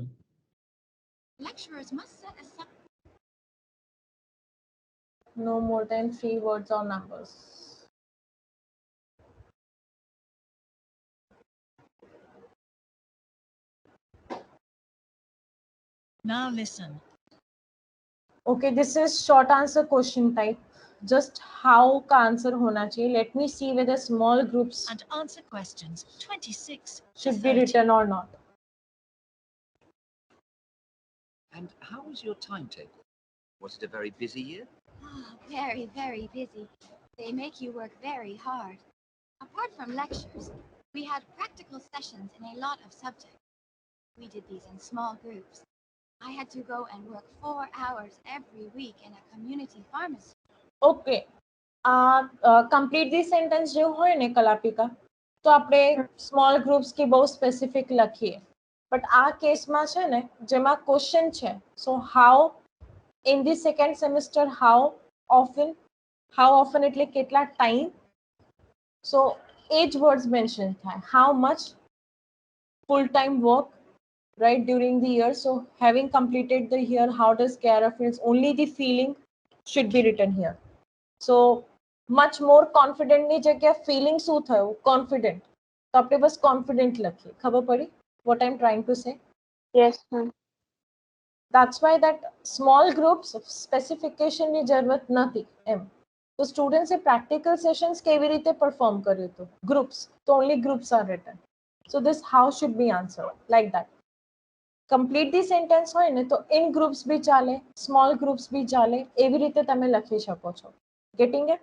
Lecturers must set aside. No more than 3 words or numbers. Now listen. Okay, this is short answer question type. Just how का answer होना चाहिए. Let me see whether small groups And answer questions 26 to should be 30. written or not. And how was your timetable? Was it a very busy year? Oh, very, very busy. They make you work very hard. Apart from lectures, we had practical sessions in a lot of subjects. We did these in small groups. I had to go and work 4 hours every week in a community pharmacy. Okay. Complete the sentence जो હોય ને કલાપિકા, તો આપણે small groups की બહુ specific લખીએ. But આ કેસમાં છે ને, જેમાં question છે. So how in the second semester, how often એટલે કેટલા time. So age words mentioned થાય. How much full-time work, right, during the year. So having completed the year, how does Kiara feels? Only the feeling should be written here. So much more confident ની જગ્યા feeling શું થયું? Confident. તો આપણે બસ confident લખીએ. ખબર પડી? What I'm trying to say? Yes ma'am. That's why that small groups specification ની જરૂરત નથી એમ. તો students એ practical sessions કેવી રીતે perform કર્યું હતું? Groups. So only groups are written. So this how should be answered like that. Complete the sentence હોય ને તો in groups બી ચાલે, small groups બી ચાલે, એવી રીતે તમે લખી શકો છો. Getting it?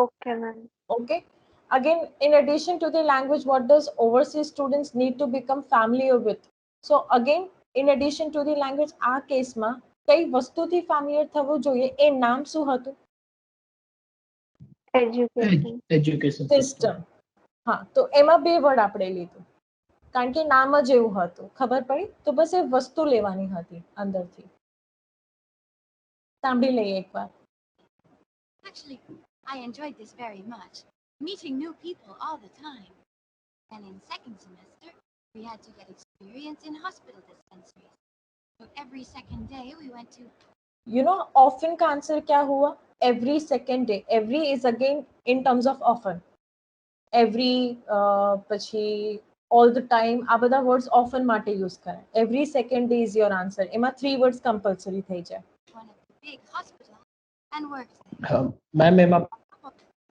Okay ma'am. Okay. Again, in addition to the language, what does overseas students need to become familiar with? So again, in addition to the language, આ કેસમાં કઈ વસ્તુથી familiar થવું જોઈએ? એ નામ શું હતું? એજ્યુકેશન. Education System. હા, તો એમાં બે વર્ડ આપણે લીધું. કારણ કે નામ જ એવું હતું. ખબર પડી? તો બસ એ વસ્તુ લેવાની હતી અંદરથી. સાંભળી લઈએ એકવાર. Actually, I enjoyed this very much, meeting new people all the time. And in second semester, We had to get experience in hospital dispensaries. So every second day we went to You know, often का answer क्या हुआ? Every second day. Every is again in terms of often. Every પછી all the time આ બધા words often માટે use કરે. Every second day is your answer. એમાં 3 words compulsory થઈ જાય. one of the big hospitals and worked there. Ma'am એમાં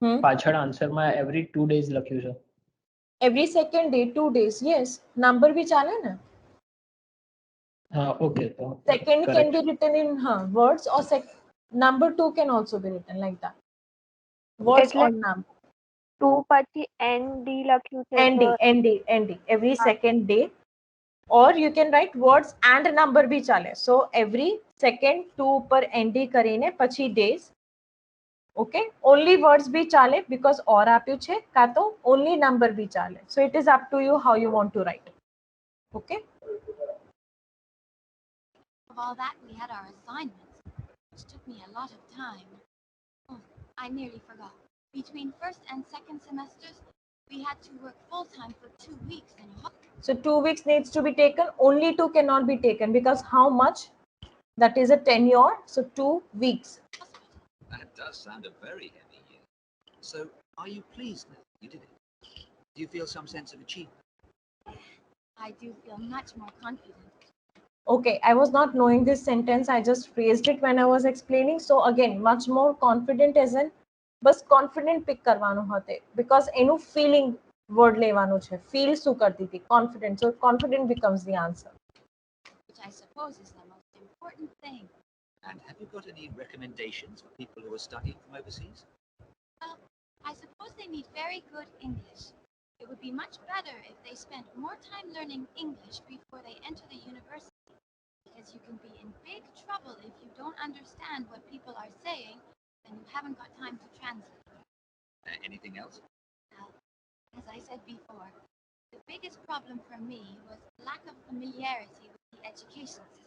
Hmm? પાછળ આન્સરમાં every 2 days લખ્યું છે. Every second day, 2 days. Yes. Number भी ચાલે ને? Okay. Second can be written in words or number 2 can also be written like that. Words એટલે or number. 2 પછી ND લખ્યું છે ND. Every second day. Or you can write words and number भी ચાલે. So every second 2 પર ND કરીને પછી days. Okay. Only words भी ચાલે because or આપ્યું છે કાં તો only number भी ચાલે. So it is up to you how you want to write. Okay. Of all that, we had our assignments, which took me a lot of time. Oh, I nearly forgot. Between first and second semesters, we had to work full-time for 2 weeks in a hospital. So 2 weeks needs to be taken. Only 2 cannot be taken because how much? That is a tenure. So 2 weeks. That does sound a very heavy year. So, are you pleased now you did it? Do you feel some sense of achievement? I do feel much more confident. Okay, I was not knowing this sentence. I just phrased it when I was explaining. So again, much more confident as in bus confident pick કરવાનું હતે because એનું feeling word લેવાનું છે. Feel શું કરતી હતી? Confident. So confident becomes the answer. Which I suppose is the most important thing. And have you got any recommendations for people who are studying from overseas? Well, I suppose they need very good English. It would be much better if they spent more time learning English before they enter the university. Because you can be in big trouble if you don't understand what people are saying and you haven't got time to translate. Anything else? Well, as I said before, the biggest problem for me was lack of familiarity with the education system.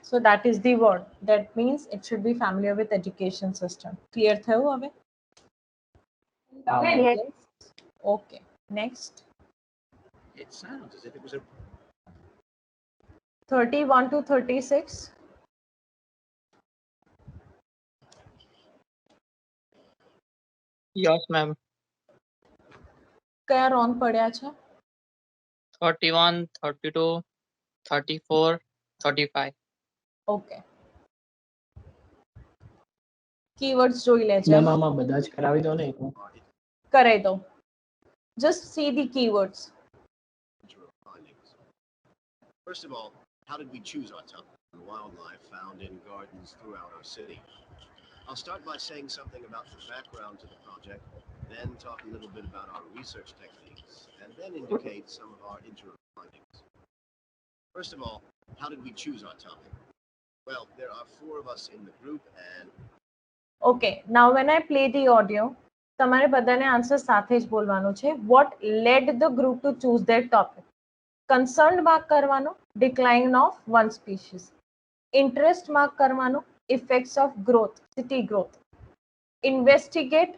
So that is the word. That means it should be familiar with education system. Clear થયું હવે? Yes. Okay. Next. It sounds as if it was a 31 to 36. Yes, ma'am. કયા wrong પડ્યા છે? 31, 32, 34, 35. Okay. Keywords જોઈ લેજે. Ma'am આમાં બધા જ કરાવી દો ને એકવાર. કરાઈ દો. Just see the keywords. Findings. First of all, how did we choose our topic? Wildlife found in gardens throughout our city. I'll start by saying something about the background to the project, then talk a little bit about our research techniques, and then indicate some of our interim findings. First of all, how did we choose our topic? Well, there are 4 of us in the group and... Okay, now when I play the audio, તમારે બધાને answer સાથે જ બોલવાનું છે. What led the group to choose their topic? Concerned mark કરવાનો, decline of one species. Interest mark કરવાનો, effects of growth, city growth. Investigate,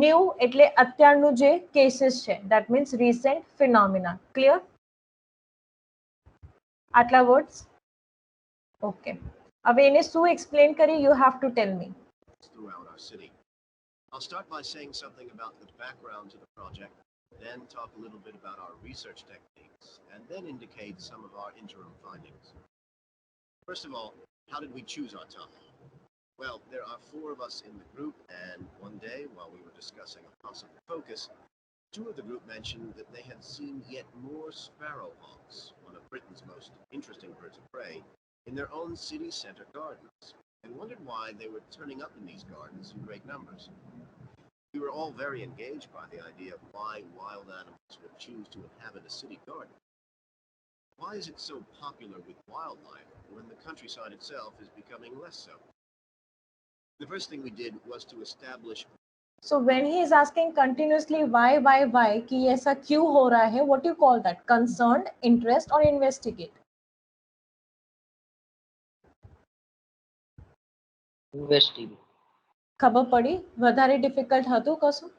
new એટલે અત્યારનું જે cases છે, that means recent phenomena. Clear? આટલા words? Okay. હવે એને શું explain કરી? You have to tell me. throughout our city. I'll start by saying something about the background to the project, then talk a little bit about our research techniques, and then indicate some of our interim findings. First of all, how did we choose our topic? Well, there are 4 of us in the group, and one day, while we were discussing a possible focus, 2 of the group mentioned that they had seen yet more sparrowhawks, one of Britain's most interesting birds of prey, in their own city center gardens, and wondered why they were turning up in these gardens in great numbers. We were all very engaged by the idea of why wild animals would choose to inhabit a city garden. Why is it so popular with wildlife when the countryside itself is becoming less so? The first thing we did was to establish... So when he is asking continuously why, कि ऐसा क्यों हो रहा है, what do you call that? Concerned, interest or investigate? Investigate. ખબર પડી? વધારે difficult હતું કશું?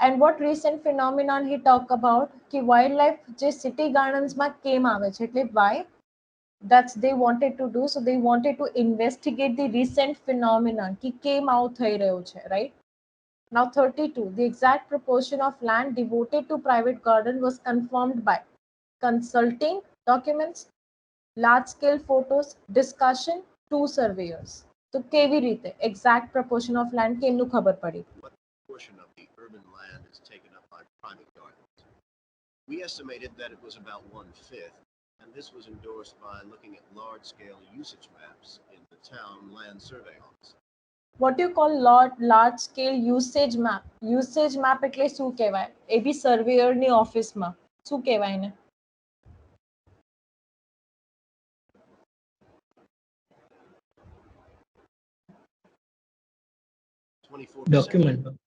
And what recent phenomenon he talk about कि wildlife જે city gardens માં કેમ આવે છે એટલે why that's they wanted to do, so they wanted to investigate the recent phenomenon कि કેમ આવું થઈ રહ્યું છે, right? Now 32, the exact proportion of land devoted to private garden was confirmed by consulting documents, large scale photos, discussion, two surveyors. So કેવી રીતે exact proportion of land કેમનું ખબર પડી? What portion of the urban land is taken up by private gardens? We estimated that it was about 1/5, and this was endorsed by looking at large-scale usage maps in the town land survey office. What you call large scale usage map? Usage map એટલે શું કહેવાય? એ બી surveyor ની ઓફિસમાં શું કહેવાય ને? 24%.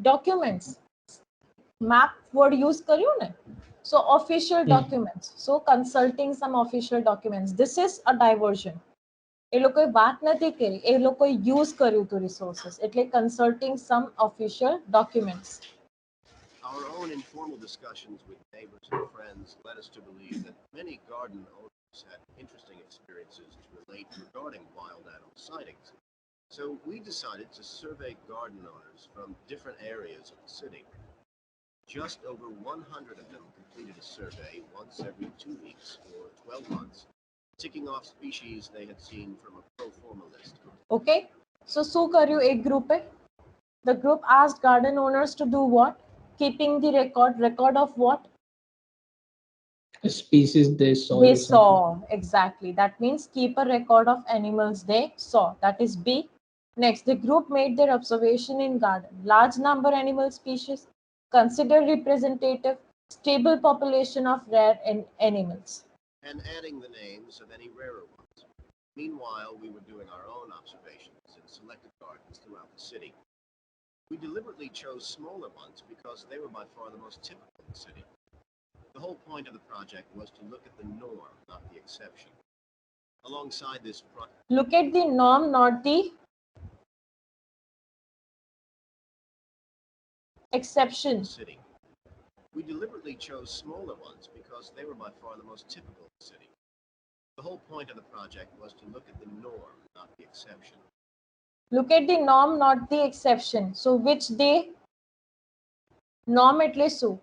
Documents. Map word use કર્યું ને? So official documents. So consulting some official documents. This is a diversion. એ લોકોએ વાત નથી કરી, એ લોકોએ યુઝ કર્યું હતું resources. એટલે consulting some official documents. Our own informal discussions with neighbors and friends led us to believe that many garden owners had interesting experiences to relate regarding wild animal sightings. So we decided to survey garden owners from different areas of the city. Just over 100 of them completed a survey once every 2 weeks for 12 months, ticking off species they had seen from a pro forma list. Okay, so શું કર્યું એક ગ્રુપે? The group asked garden owners to do what? Keeping the record of what? Species they saw. They saw, exactly. That means keep a record of animals they saw. That is B. Next, the group made their observation in garden. Large number animal species, consider representative, stable population of rare animals. And adding the names of any rarer ones. Meanwhile, we were doing our own observations in selected gardens throughout the city. We deliberately chose smaller ones because they were by far the most typical in the city. The whole point of the project was to look at the norm, not the exception. Alongside this Look at the norm, not the exception. City. We deliberately chose smaller ones because they were by far the most typical in the city. The whole point of the project was to look at the norm, not the exception. Look at the norm, not the exception. So which they? Norm એટલે શું?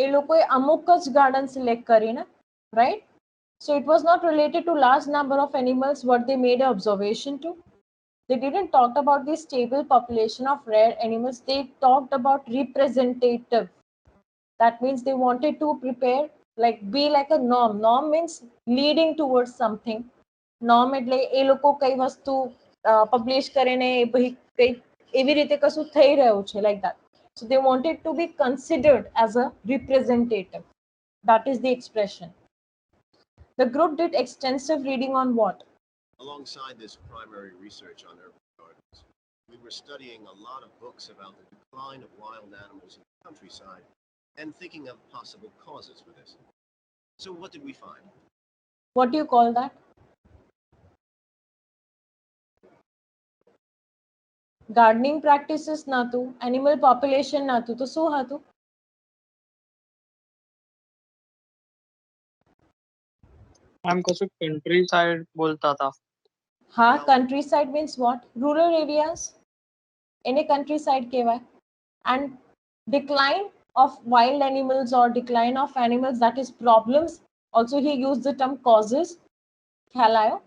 એ લોકોએ અમુક જ garden select કરીને, right? So it was not related to large number of animals what they made an observation to. They didn't talk about the stable population of rare animals. They talked about representative. That means they wanted to prepare, like be like a norm. Norm means leading towards something. Norm એટલે એ લોકો કઈ વસ્તુ publish કરીને કઈ એવી રીતે કશું થઈ રહ્યું છે, like that. So they wanted to be considered as a representative. That is the expression. The group did extensive reading on what? Alongside this primary research on urban gardens, we were studying a lot of books about the decline of wild animals in the countryside and thinking of possible causes for this. So what did we find? What do you call that? Gardening practices natu, animal population natu, તો શું હતું? આમ કશું country side બોલતા હતા. હા, countryside means what? Rural areas. એને countryside કહેવાય. And decline of wild animals or decline of animals, that is problems. Also he used the term causes. ખ્યાલ આવ્યો?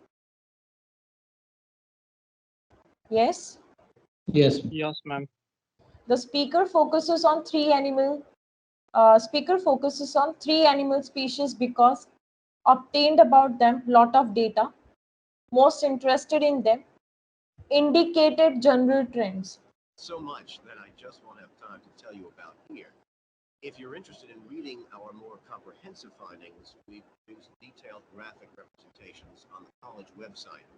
Yes? Yes. Yes, ma'am. The speaker focuses on three animal species because obtained about them lot of data, most interested in them, indicated general trends. So much that I just won't have time to tell you about here. If you're interested in reading our more comprehensive findings, we've produced detailed graphic representations on the college website.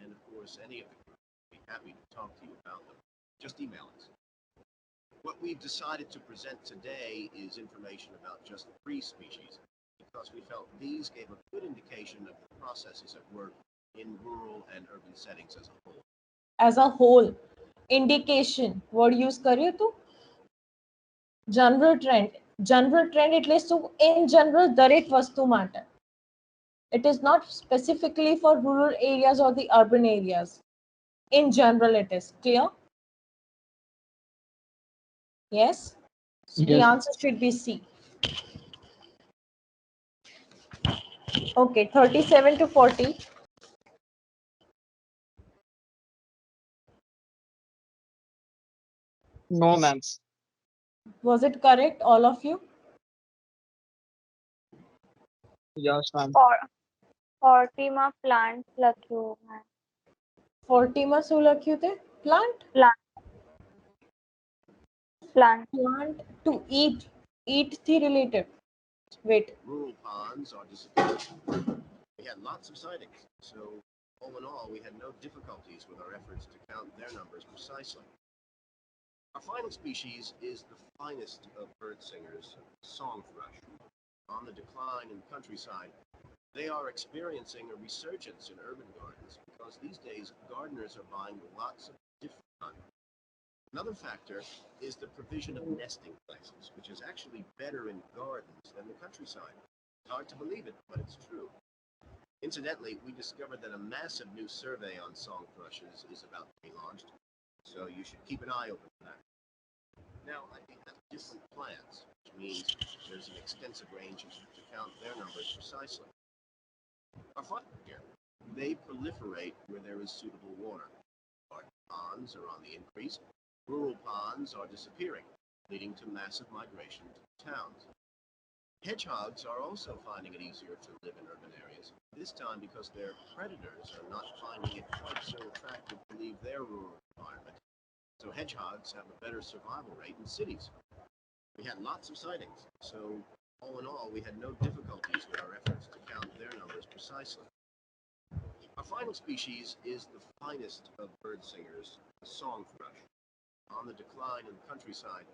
And of course, any of the group would be happy to talk to you about them. Just email us. What we've decided to present today is information about just 3 species, because we felt these gave a good indication of the processes at work in rural and urban settings as a whole. As a whole. Indication. Word use કર્યું તું? General trend. General trend એટલે શું? In general દરેક વસ્તુ માટે. It is not specifically for rural areas or the urban areas. In general it is. Clear? Yes? So the Yes. answer should be C. Okay, 37 to 40. No, ma'am. Was it correct, all of you? Yes, ma'am. ફોર્ટીમાં plant લખ્યું મેં. 40 માં શું લખ્યું તે? Plant? Plant Plant to eat. Eat the related. Wait. Rural ponds are disappearing. We had lots of sightings, so all in all, we had no difficulties with our efforts to count their numbers precisely. Our final species is the finest of bird singers, song thrush. On the decline in the countryside, they are experiencing a resurgence in urban gardens because these days gardeners are buying lots of different kinds. Another factor is the provision of nesting places, which is actually better in gardens than the countryside. It's hard to believe it, but it's true. Incidentally, we discovered that a massive new survey on song thrushes is about to be launched, so you should keep an eye open for that. Now, I think that's different plants, which means there's an extensive range to count their numbers precisely. Our fun here, they proliferate where there is suitable water. Garden ponds are on the increase. Rural ponds are disappearing, leading to massive migration to towns. Hedgehogs are also finding it easier to live in urban areas, this time because their predators are not finding it quite so attractive to leave their rural environment. So hedgehogs have a better survival rate in cities. We had lots of sightings, so all in all, we had no difficulties with our efforts to count their numbers precisely. Our final species is the finest of bird singers, the song thrush. On the decline in the countryside,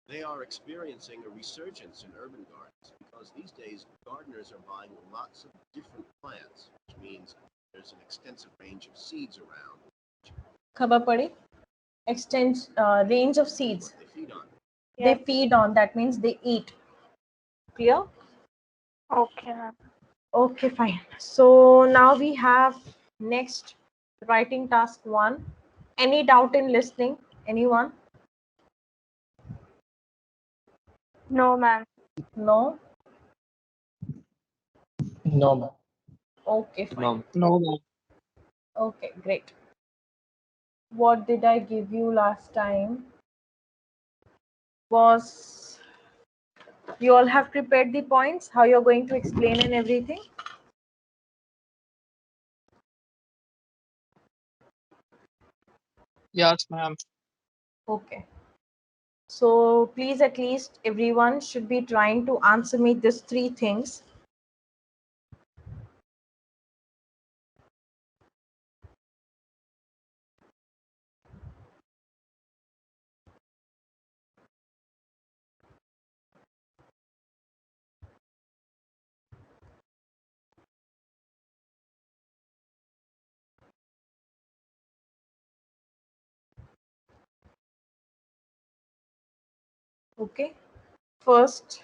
they are experiencing a resurgence in urban gardens because these days gardeners are buying lots of different plants, which means there's an extensive range of seeds around. ખબર પડી? Extends range of seeds. What they feed on. They feed on, that means they eat. Clear? Okay ma'am. Okay, fine. So now we have next writing task 1. Any doubt in listening? Anyone? No ma'am. No? No, ma'am. Okay, fine. No, ma'am. Okay, great. What did I give you last time? Was you all have prepared the points, how you're going to explain and everything? Yes, ma'am. Okay. So please, at least everyone should be trying to answer me these 3 things. Okay. First,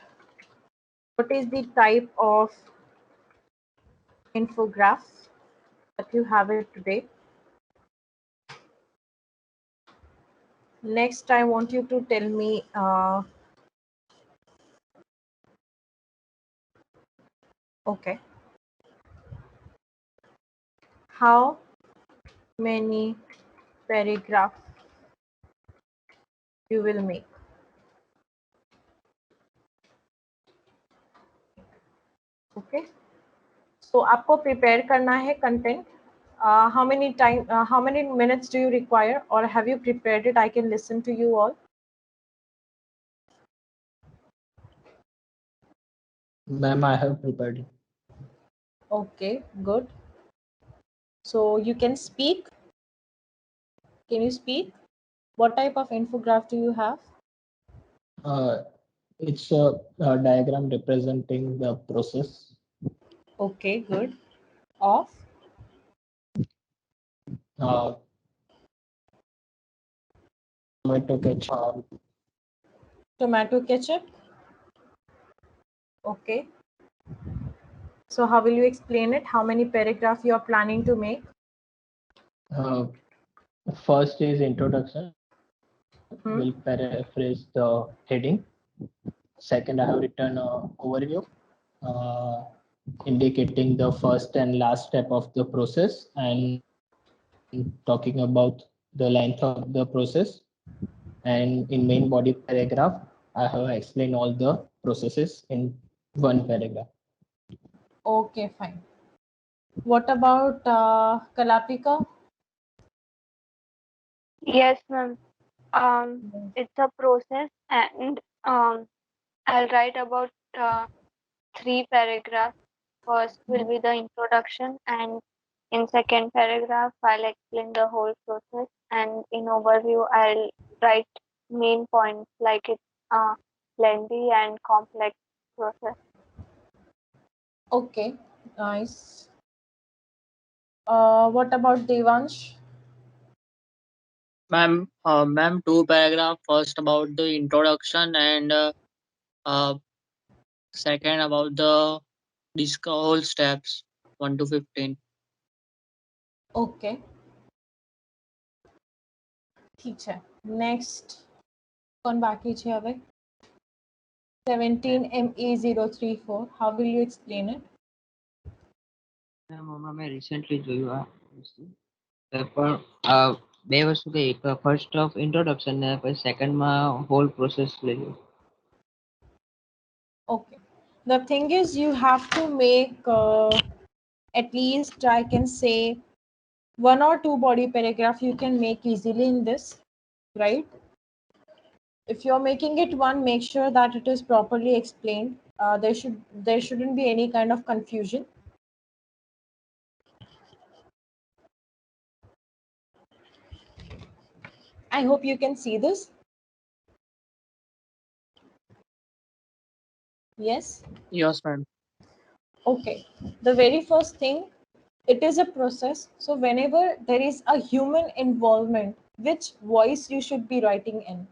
what is the type of infograph that you have it today? Next, I want you to tell me okay, how many paragraphs you will make. Okay, so आपको prepare करना है content. How many minutes do you require, or have you prepared it? I can listen to you all. Ma'am, I have prepared it. Okay, good. So you can speak. Can you speak? What type of infograph do you have? It's a diagram representing the process. Okay, good. Of uh, tomato ketchup. Tomato ketchup. Okay. So how will you explain it? How many paragraph you are planning to make? Uh, First is introduction. Will paraphrase the heading. Second, I have written overview, uh, indicating the first and last step of the process and talking about the length of the process. And in main body paragraph, I have explained all the processes in one paragraph. Okay, fine. What about Kalapika? Yes, ma'am. It's a process, and I'll write about 3 paragraphs. First will be the introduction, and in second paragraph, I'll explain the whole process, and in overview, I'll write main points like it's a lengthy and complex process. Okay, nice. What about Devansh? Ma'am, 2 paragraph. First about the introduction and uh, second about the whole steps 1 to 15. Okay, ठीक है. Next, कौन बाकी છે હવે? 17ME034. How will you explain it? હમણાં મેં recently જોયું આ વસ્તુ પણ બે વસ્તુ કે એક ફર્સ્ટ ઓફ ઇન્ટ્રોડક્શન ને પછી સેકન્ડમાં હોલ પ્રોસેસ લઈ. Okay. The thing is, you have to make at least, I can say, 1 or 2 body paragraph you can make easily in this, right? If you're making it one, make sure that it is properly explained. There shouldn't be any kind of confusion. I hope you can see this. Yes. Yes, ma'am. Okay. The very first thing, it is a process. So whenever there is a human involvement, which voice you should be writing in?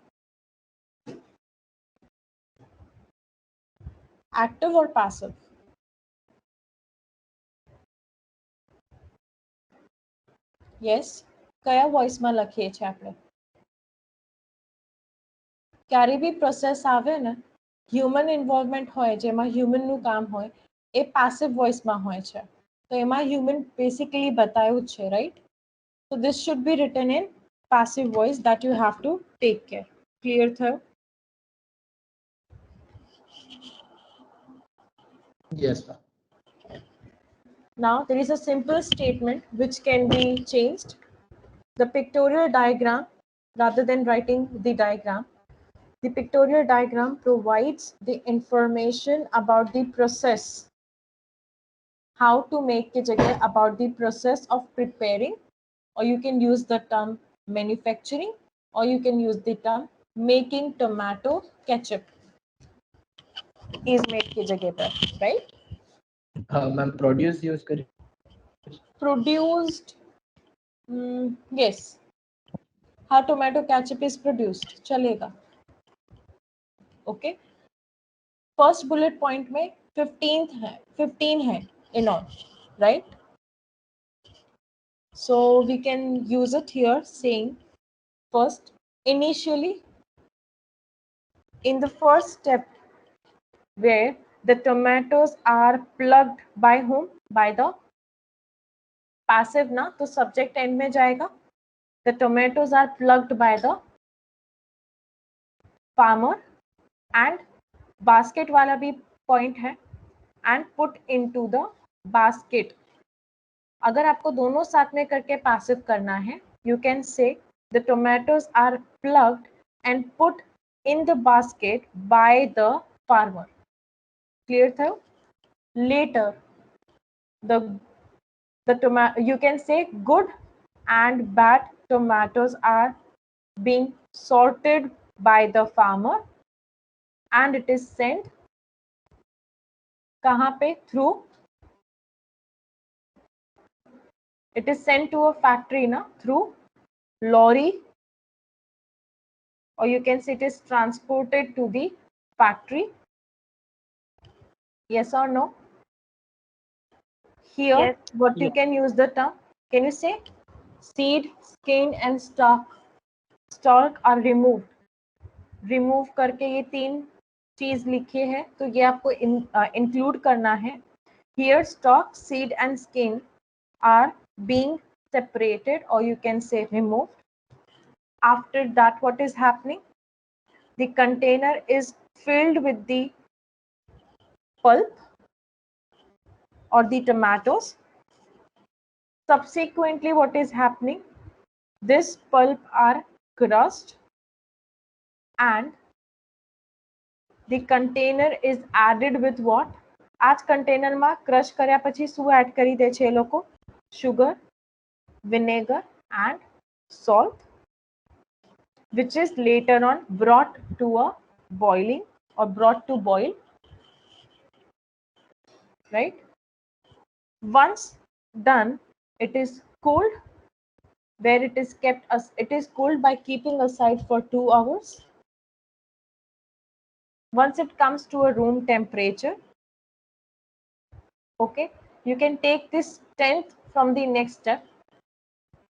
Active or passive? Yes. કયા વોઇસમાં લખીએ છીએ આપણે? ક્યારે બી process આવે ને, human involvement હોય જેમાં હ્યુમનનું કામ હોય, એ પેસિવ વોઇસમાં હોય છે. તો એમાં હ્યુમન બેસિકલી બતાવ્યું જ છે, right? So this should be written in passive voice, that you have to take care. Clear થયો? Yes, ma'am. Now there is a simple statement which can be changed. The pictorial diagram, rather than writing the diagram, the pictorial diagram provides the information about the process. How to make ki jagah about the process of preparing, or you can use the term manufacturing, or you can use the term making tomato ketchup is made ki jagah par, right? Ma'am, produce use करें. Produced, yes. How tomato ketchup is produced, chalega. Okay. First bullet point में 15 है in all, right? So we can use it here saying, first, initially, in the first step where the tomatoes are plugged by whom? By the passive ना, तो subject end में जाएगा. The tomatoes are plugged by the farmer, and basket वाला भी point है, and put into the basket. अगर आपको दोनों साथ में करके passive करना है, you can say the tomatoes are plugged and put in the basket by the farmer. Clear थयो? Later, you can say good and bad tomatoes are being sorted by the farmer, and it is sent कहाँ पे? Through It is sent to a factory through lorry, or you can say it is transported to the factory. Yes or no? Here, Yes. what you Yeah. can use the term, can you say seed, skin and stalk are removed. Remove करके ये 3 चीज लिखे हैं, तो ये आपको include करना है. Here stalk, seed and skin are being separated, or you can say removed. After that, what is happening? The container is filled with the pulp or the tomatoes. Subsequently, what is happening? This pulp are crushed and the container is added with what? आज कंटेनરમાં crush કર્યા પછી શું add કરી દે છે એ લોકો? Sugar, vinegar and salt, which is later on brought to a boiling or brought to boil, right? Once done, it is cooled, where it is kept as it is cooled by keeping aside for 2 hours. Once it comes to a room temperature, okay, you can take this 10th from the next step.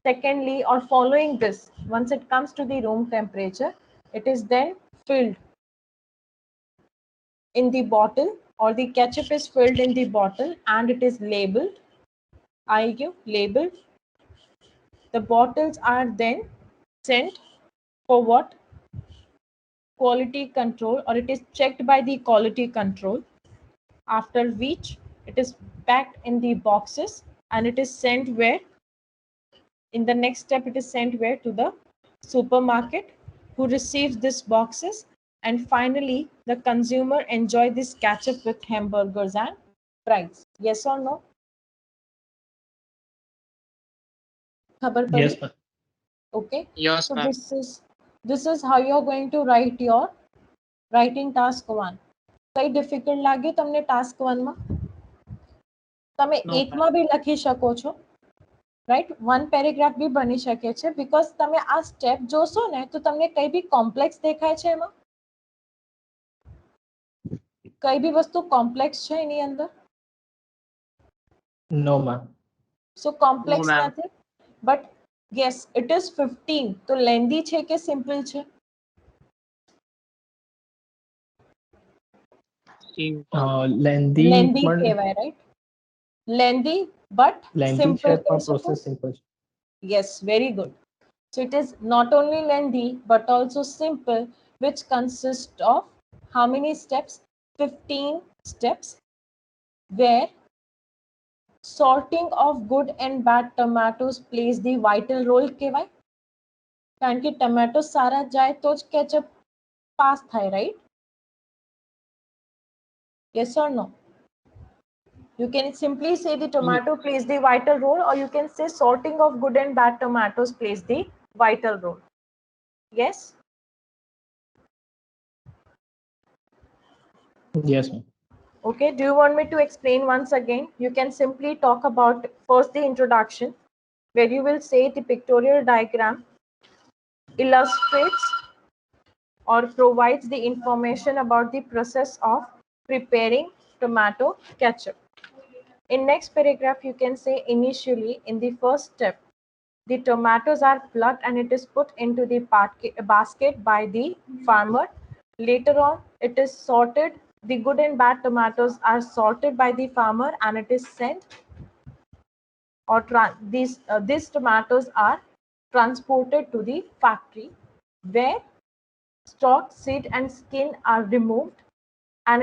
Secondly, or following this, once it comes to the room temperature, it is then filled in the bottle, or the ketchup is filled in the bottle and it is labeled. Labeled. The bottles are then sent for what? Quality control, or it is checked by the quality control, after which it is packed in the boxes and it is sent where? In the next step, it is sent where? To the supermarket, who receives these boxes, and finally the consumer enjoy this ketchup with hamburgers and fries. Yes or no? Khabar padi? Yes, ma'am. Okay. Yes, So ma'am. this is how you are going to write your writing task 1. કઈ difficult લાગ્યું તમને task 1 માં? તમે No, એકમાં બી લખી શકો છો, right? 1 paragraph બી બની શકે છે, બીકોઝ તમે આ સ્ટેપ જોશો ને તો તમને કઈ બી કોમ્પ્લેક્સ દેખાય છે એમાં? કઈ બી વસ્તુ કોમ્પ્લેક્સ છે એની અંદર? No, ma'am. So complex ma'am. નથી, but yes, it is 15. તો lengthy છે કે simple છે? Lengthy, Lengthy પણ કહેવાય, right? Lengthy but lengthy simple છે કહી પણ શકો? process simple છે. Yes, very good. So it is not only lengthy but also simple, which consists of how many steps? 15 steps, where sorting of good and bad tomatoes plays the vital role કહેવાય. કારણ કે tomato સારા જાય તો જ ketchup pass થાય, right? Yes or no? You can simply say the tomato plays the vital role, or you can say sorting of good and bad tomatoes plays the vital role. Yes? Yes, ma'am. Okay, do you want me to explain once again? You can simply talk about first the introduction, where you will say the pictorial diagram illustrates or provides the information about the process of preparing tomato ketchup. In next paragraph, you can say initially, in the first step, the tomatoes are plucked and it is put into the basket by the farmer. Later on, it is sorted. The good and bad tomatoes are sorted by the farmer and it is sent, or these tomatoes are transported to the factory, where stalk, seed and skin are removed and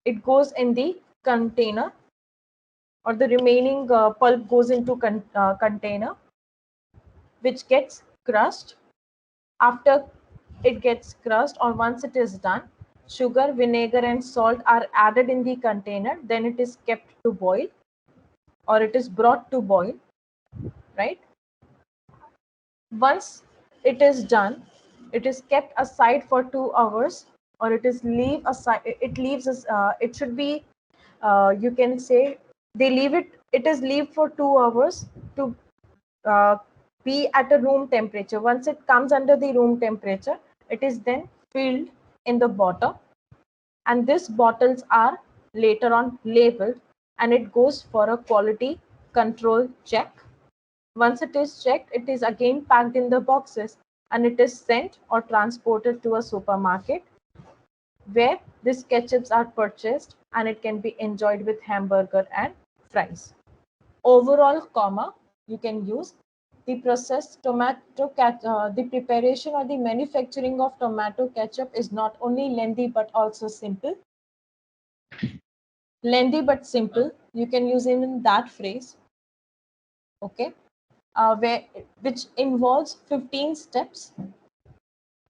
it goes in the container, or the remaining pulp goes into container, which gets crushed. After it gets crushed, or once it is done, sugar, vinegar and salt are added in the container, then it is kept to boil, or it is brought to boil, right? Once it is done, it is kept aside for 2 hours, or it is leave aside, it leaves us, it should be, you can say they leave it it is leave for 2 hours to uh, be at a room temperature. Once it comes under the room temperature, it is then filled in the bottle, and these bottles are later on labeled, and it goes for a quality control check. Once it is checked, it is again packed in the boxes, and it is sent or transported to a supermarket where these ketchups are purchased, and it can be enjoyed with hamburger and fries. Overall, you can use the processed the preparation or the manufacturing of tomato ketchup is not only lengthy but also simple. Lengthy but simple, you can use even that phrase. Okay, which involves 15 steps,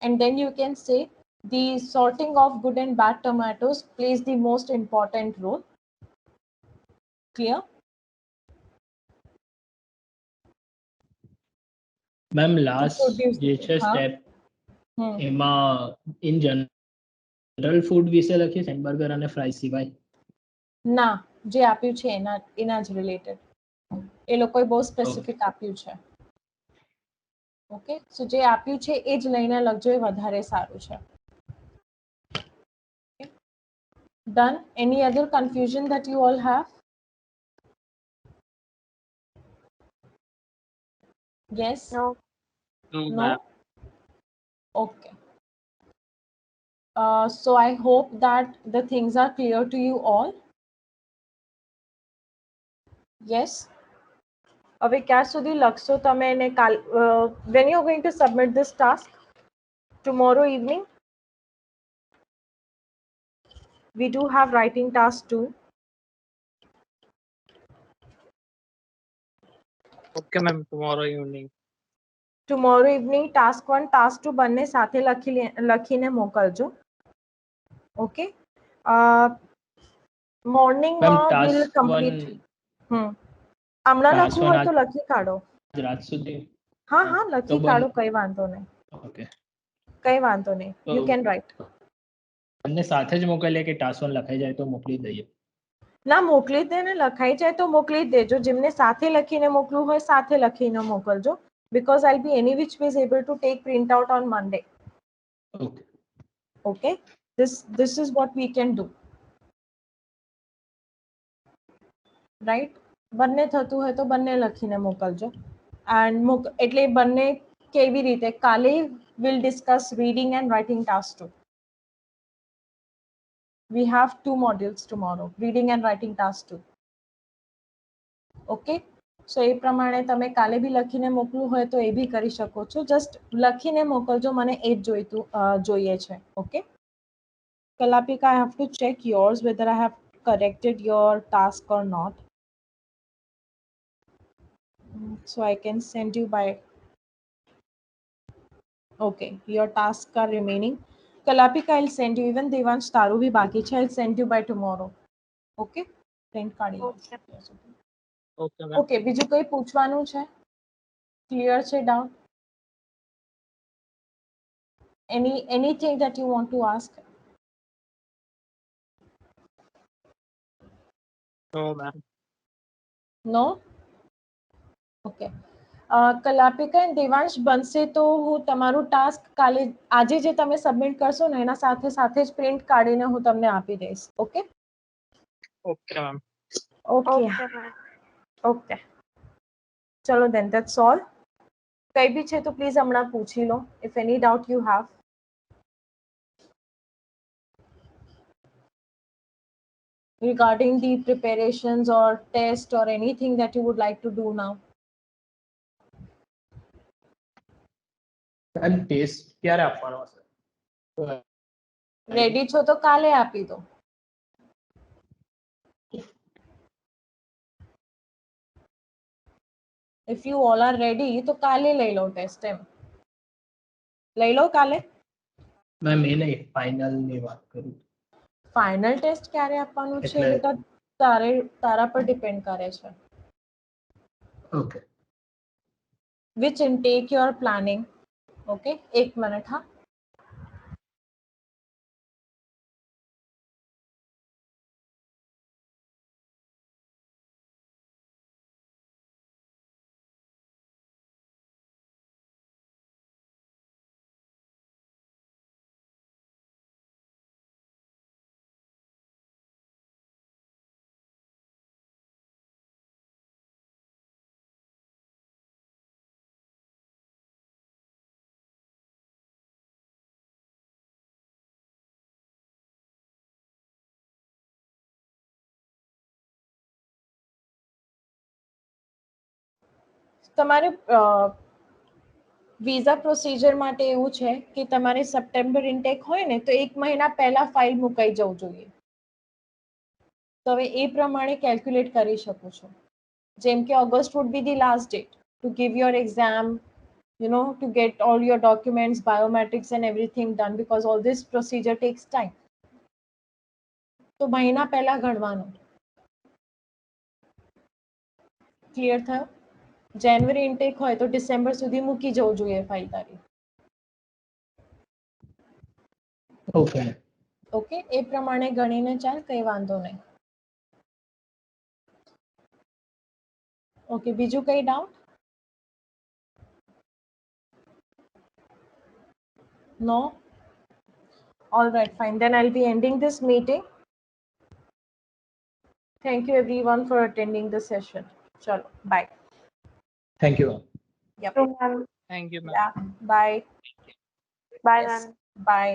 and then you can say the sorting of good and bad tomatoes plays the most important role. Clear? Ma'am last જે છે હા step એમાં in general food વિશે લખીશ hamburger અને fries સિવાય? ના, જે આપ્યું છે એના જ રિલેટેડ. એ લોકોએ બહુ સ્પેસિફિક આપ્યું છે. ઓકે, સો જે આપ્યું છે એ જ લઈને લખજો, એ વધારે સારું છે. Done. Any other confusion that you all have? Yes? No. No? Okay. So I hope that the things are clear to you all. Yes? હવે ક્યાં સુધી લખશો તમે એને કાલ when you are going to submit this task? Tomorrow evening? We do have writing task too. Okay, ma'am. Tomorrow evening. Tomorrow evening task 1 task 2 બંને સાથે લખીને મોકલજો. Okay? Morning will complete. હમણાં લખવું હોય તો લખી કાઢો. રાત સુધી? હા હા, લખી કાઢો, કઈ વાંધો નહીં. ઓકે, કઈ વાંધો નહીં, you can write. બંને સાથે જ મોકલીએ કે ટાસ્ક 1 લખાઈ જાય તો મોકલી દઈએ? ના, મોકલી દે ને, લખાઈ જાય તો મોકલી દેજો. જેમને સાથે લખીને મોકલવું હોય સાથે લખીને મોકલજો, because I'll be any which ways able to take print out on Monday. Okay. Okay, this is what we can do. Right? બંને થતું હોય તો બંને લખીને મોકલજો. And એટલે બંને કેવી રીતે કાલે we'll discuss reading and writing task 2. We have 2 modules tomorrow, reading and writing task 2. Okay, so એ પ્રમાણે તમે કાલે બી લખીને મોકલવું હોય તો એ બી કરી શકો છો. જસ્ટ લખીને મોકલજો, મને એ જ જોઈએ છે. Okay, Kalapika, I have to check yours whether I have corrected your task or not, so I can send you by. Okay, your tasks are remaining. Kalapika, I'll send you. Even Devansh taru bhi baki chhe, I'll send you by tomorrow. Okay, print કાઢી Okay. Okay, ma'am. Okay, બીજું કઈ પૂછવાનું છે? Clear છે doubt? Anything that you want to ask? No, ma'am. No? Okay. કલાપિકા અને દેવાંશ બનશે તો હું તમારું ટાસ્ક કાલે આજે જે તમે સબમિટ કરશો ને એના સાથે સાથે જ પ્રિન્ટ કાઢીને હું તમને આપી દઈશ. Okay? Okay, ma'am. Okay. Okay, ma'am. Okay. ચલો then that's all. કઈ બી છે તો પ્લીઝ હમણાં પૂછી લો if any doubt you have. Regarding the preparations or test or anything that you would like to do now. Ma'am test ક્યારે આપવાનો હશે? Ready છો તો કાલે આપી દો. If you all are ready તો કાલે લઈ લો ટેસ્ટ એમ. લઈ લો કાલે. મેમ એ નહીં, ફાઇનલ ની વાત કરું. ફાઇનલ ટેસ્ટ ક્યારે આપવાનું છે એટલે બેટા તારા પર ડિપેન્ડ કરે છે. Okay. Which intake you are planning? Okay, 1 minute હા. તમારે વિઝા પ્રોસિજર માટે એવું છે કે તમારે સપ્ટેમ્બર ઇન્ટેક હોય ને તો 1 મહિના પહેલા ફાઇલ મુકાઈ જવું જોઈએ. તો હવે એ પ્રમાણે કેલ્ક્યુલેટ કરી શકો છો. જેમ કે August would be the last date to give your exam, to get all your documents, biometrics and everything done, because all this procedure takes time. તો મહિના પહેલા ગણવાનું. ક્લિયર થયો? જાન્યુઆરી ઇન્ટેક હોય તો ડિસેમ્બર સુધી મૂકી જવું જોઈએ ફાઇલ તારી. Okay. ઓકે, એ પ્રમાણે ગણીને ચાલ, કંઈ વાંધો નહીં. ઓકે, બીજું કંઈ doubt? No? All right, fine. Then I'll be ending this meeting. Thank you everyone for attending the session. Chalo, bye. Thank you. Yep. So, ma'am, Thank you, ma'am. Yeah, bye. bye, Yes, ma'am. bye.